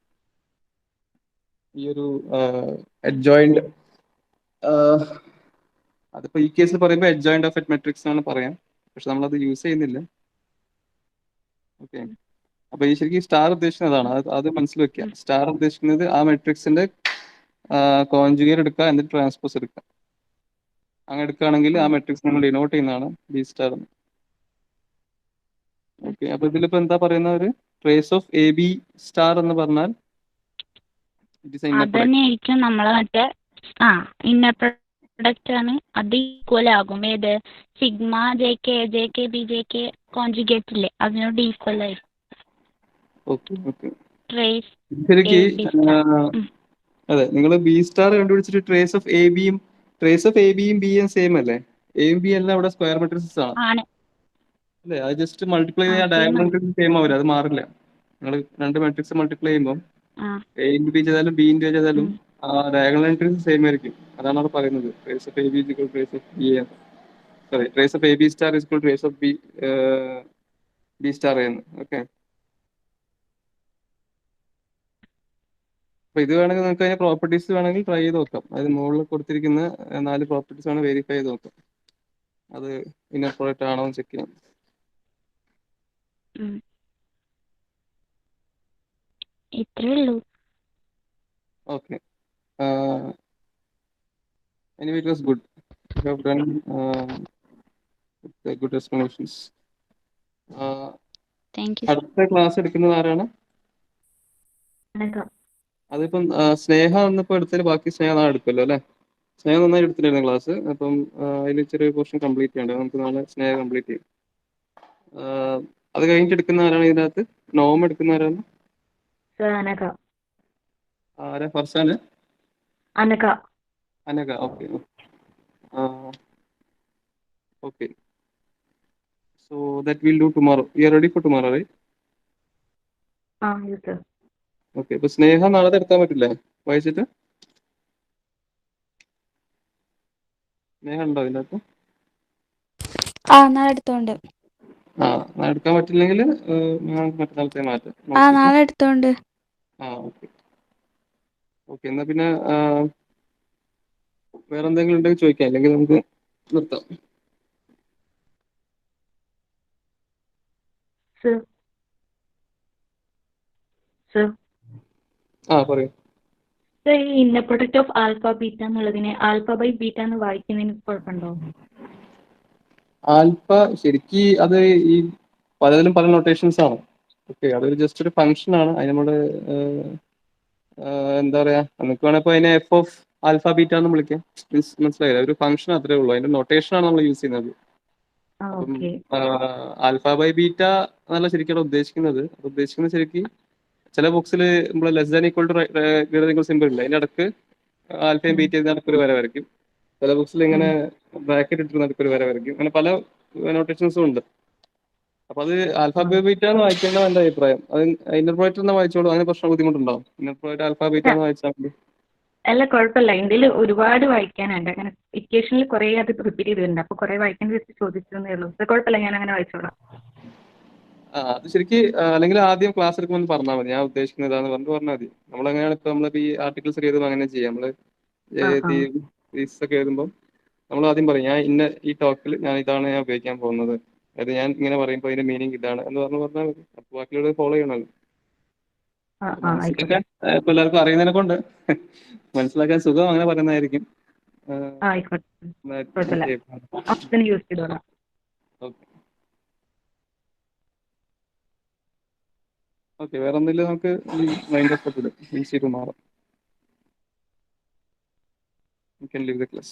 ഈ ഒരു അഡ്ജോയിന്റ്, അതിപ്പോ ഈ കേസിൽ പറയുമ്പോൾ അഡ്ജോയിന്റ് ഓഫ് എറ്റ് മെട്രിക്സ് ആണ് പറയാം, പക്ഷെ നമ്മളത് യൂസ് ചെയ്യുന്നില്ല. ഓക്കെ. അപ്പൊ ഈ ശരിക്കും സ്റ്റാർ ഉദ്ദേശിക്കുന്നത് അതാണ്, അത് മനസ്സിൽ വെക്കുക. സ്റ്റാർ ഉദ്ദേശിക്കുന്നത് ആ മെട്രിക്സിന്റെ കോൺജുഗേറ്റ് എടുക്കുക, എന്നിട്ട് ട്രാൻസ്പോസ് എടുക്കുക. അങ്ങനെ എടുക്കുകയാണെങ്കിൽ ആ മെട്രിക്സ് നമ്മൾ ഡിനോട്ട് ചെയ്യുന്നതാണ് ബി സ്റ്റാർ എന്ന്. ഓക്കെ. അപ്പൊ ഇതിലിപ്പോ എന്താ പറയുന്നത്, trace of A B star എന്ന് പറഞ്ഞാൽ അതന്നെയായിരിക്കും നമ്മളെ മറ്റേ ഇന്നർ പ്രൊഡക്റ്റ് ആണ്. അത് ഈക്വൽ ആകും ഏത് sigma J K B J K conjugate ഇല്ലേ, അതിനോട് ഈക്വൽ ആയിരിക്കും. അതെ, നിങ്ങൾ ബി സ്റ്റാർ കണ്ടുപിടിച്ചിട്ട് ട്രേസ് ഓഫ് എ ബിയും ബിയും സെയിം അല്ലേ? എയും ബി എല്ലാം അവിടെ സ്ക്വയർ മെട്രിക്സ് ആണ് അല്ലേ? അത് ജസ്റ്റ് മൾട്ടിപ്ലൈ ചെയ്യാൻ ഡയഗണൽ മെട്രിക്സ് സെയിം ആവില്ല, അത് മാറില്ല. നിങ്ങൾ രണ്ട് മെട്രിക്സ് മൾട്ടിപ്ലൈ ചെയ്യുമ്പോൾ എ ഇൻറ്റു ബി ചെയ്താലും ബി ഇൻറ്റു ചെയ്താലും ഡയഗണൽ മെട്രിക്സ് സെയിം ആയിരിക്കും. അതാണ് അവിടെ പറയുന്നത്. Trace of A B equal trace of B, sorry, trace of A B star equal trace of B star എന്ന്. ഓക്കെ. അപ്പൊ ഇത് വേണമെങ്കിൽ നമുക്ക് അതിന്റെ പ്രോപ്പർട്ടീസ് വേണമെങ്കിൽ ട്രൈ ചെയ്ത് നോക്കാം. അതായത് മുകളിൽ കൊടുത്തിരിക്കുന്ന 4 പ്രോപ്പർട്ടീസ് ആണ് വെരിഫൈ ചെയ്ത് നോക്കാം, അത് ഇന്നർ പ്രോഡക്റ്റ് ആണോ എന്ന് ചെക്ക് ചെയ്യാം. Okay. anyway, it was good. You have done good explanations. അടുത്ത ക്ലാസ് എടുക്കുന്നത് ആരാണ്? അതിപ്പം സ്നേഹ വന്നപ്പോൾ എടുത്തതിൽ ബാക്കി സ്നേഹ നാളെ എടുക്കുമല്ലോ അല്ലേ? സ്നേഹ നന്നായി എടുത്തിട്ടായിരുന്നു ക്ലാസ്. അപ്പം അതിൽ ചെറിയ പോർഷൻ കംപ്ലീറ്റ് ചെയ്യണ്ടേ, നമുക്ക് നാളെ സ്നേഹ കംപ്ലീറ്റ് ചെയ്യും. അത് കഴിഞ്ഞിട്ട് എടുക്കുന്ന ആരാണ് ഇതിനകത്ത്? നോം എടുക്കുന്ന ആരാണ്? ആരാ? ഫർസാന്? അനക. Okay. Okay. So that we'll do tomorrow. You are ready for tomorrow, right? yes sir. Okay. ഇപ്പൊ സ്നേഹ നാളെ എടുക്കാൻ പറ്റില്ലേ വായിച്ചിട്ട്? സ്നേഹ ഉണ്ടോ അതിനകത്ത്? ആ നാളെ എടുത്തോണ്ട്. നാളെ എടുക്കാൻ പറ്റില്ലെങ്കിൽ മറ്റന്നാളത്തെ മാറ്റാം ആ നോക്കിയിട്ട്. നാളെ എടുത്തോണ്ട്. ഓക്കെ. ഓക്കെ, എന്നാ പിന്നെ വേറെ എന്തെങ്കിലും ഉണ്ടെങ്കിൽ ചോദിക്കാം, അല്ലെങ്കിൽ നമുക്ക് നിർത്താം. Sir. Sir. പറയൂ. സർ ഈ inner product of alpha beta എന്നുള്ളതിനെ ആൽഫ ബൈ ബീറ്റ എന്ന് വായിക്കുന്നതിന് കുഴപ്പമുണ്ടോ? ആൽഫ ശരിക്ക് അത് ഈ പലതിലും പല നൊട്ടേഷൻസ് ആണ്. ഓക്കെ, അതൊരു ജസ്റ്റ് ഒരു ഫംഗ്ഷൻ ആണ്. അതിന് നമ്മള് എന്താ പറയാ, നമുക്ക് വേണേ അതിനെ എഫ് ഓഫ് ആൽഫ ബീറ്റ എന്ന് വിളിക്കാം. മനസ്സിലായില്ല, ഒരു ഫംഗ്ഷൻ അത്രേ ഉള്ളൂ. അതിന്റെ നൊട്ടേഷൻ ആണ് നമ്മൾ യൂസ് ചെയ്യുന്നത്. അപ്പം ഓക്കെ. ആൽഫ ബൈ ബീറ്റ എന്നല്ല ശരിക്കും ഉദ്ദേശിക്കുന്നത്. ശരിക്ക് ചില ബുക്സിൽ നമ്മൾ less than equal to greater equal simple ഇല്ല, അതിന്റെ ഇടക്ക് ആൽഫയും ബീറ്റയും നടക്ക് ഒരു വര വരയ്ക്കും. ചില ബുക്സിൽ ഇങ്ങനെ ബ്രാക്കറ്റ് ഇട്ടിട്ട് നടക്ക് ഒരു വര വരയ്ക്കും. അങ്ങനെ പല നൊട്ടേഷൻസും ഉണ്ട്. അപ്പൊ അത് ആൽഫ ബൈ ബീറ്റ എന്ന് വായിക്കേണ്ടത് എന്റെ അഭിപ്രായം. അത് ഇന്നർ പ്രോഡക്റ്റ് എന്ന് വായിച്ചോളൂ, അതിന് പ്രശ്നം ബുദ്ധിമുട്ടുണ്ടാവും. ഇന്നർ പ്രോഡക്റ്റ് ആൽഫ ബീറ്റ എന്ന് വായിച്ചാൽ മതി. അല്ല കുഴപ്പമില്ല, ഇന്ത്യയിൽ ഒരുപാട് വായിക്കാനുണ്ട്. അങ്ങനെ ഇക്വേഷനിൽ കുറെ അത് റിപ്പീറ്റ് ചെയ്തിട്ടുണ്ട്. അപ്പൊ കുറെ വായിക്കാൻ വെച്ച് ചോദിച്ചതേ ഉള്ളൂ. അത് കുഴപ്പമില്ല, ഞാൻ അങ്ങനെ വായിച്ചോളാം. അത് ശരിക്ക് അല്ലെങ്കിൽ ആദ്യം ക്ലാസ് എടുക്കുമ്പോൾ പറഞ്ഞാൽ മതി, ഞാൻ ഉദ്ദേശിക്കുന്നത് ഇതാന്ന് പറഞ്ഞാൽ മതി. നമ്മളെങ്ങനെയാണ് ഇപ്പൊ നമ്മളിപ്പോ ഈ ആർട്ടിക്കിൾസ് എഴുതുമ്പോൾ അങ്ങനെ ചെയ്യാം. നമ്മള് ഒക്കെ എഴുതുമ്പോൾ നമ്മൾ ആദ്യം പറയും, ഞാൻ ഇന്ന ഈ ടോക്കിൽ ഞാൻ ഇതാണ് ഞാൻ ഉപയോഗിക്കാൻ പോകുന്നത്, അതായത് ഞാൻ ഇങ്ങനെ പറയുമ്പോൾ അതിന്റെ മീനിങ് ഇതാണ് എന്ന് പറഞ്ഞാൽ മതി. അപ്പൊ ബാക്കിയുള്ളത് ഫോളോ ചെയ്യണമല്ലോ. മനസ്സിലാക്കാൻ ഇപ്പൊ എല്ലാവർക്കും അറിയുന്നതിനെ കൊണ്ട് മനസ്സിലാക്കാൻ സുഖം അങ്ങനെ പറയുന്നതായിരിക്കും. ആയിക്കോട്ടെ, കുഴപ്പമില്ല. യൂസ് ചെയ്തോളാം. ഓക്കെ, വേറെ എന്തെങ്കിലും നമുക്ക് മൈൻഡ് ഓഫ് മാറാം. You can leave the class.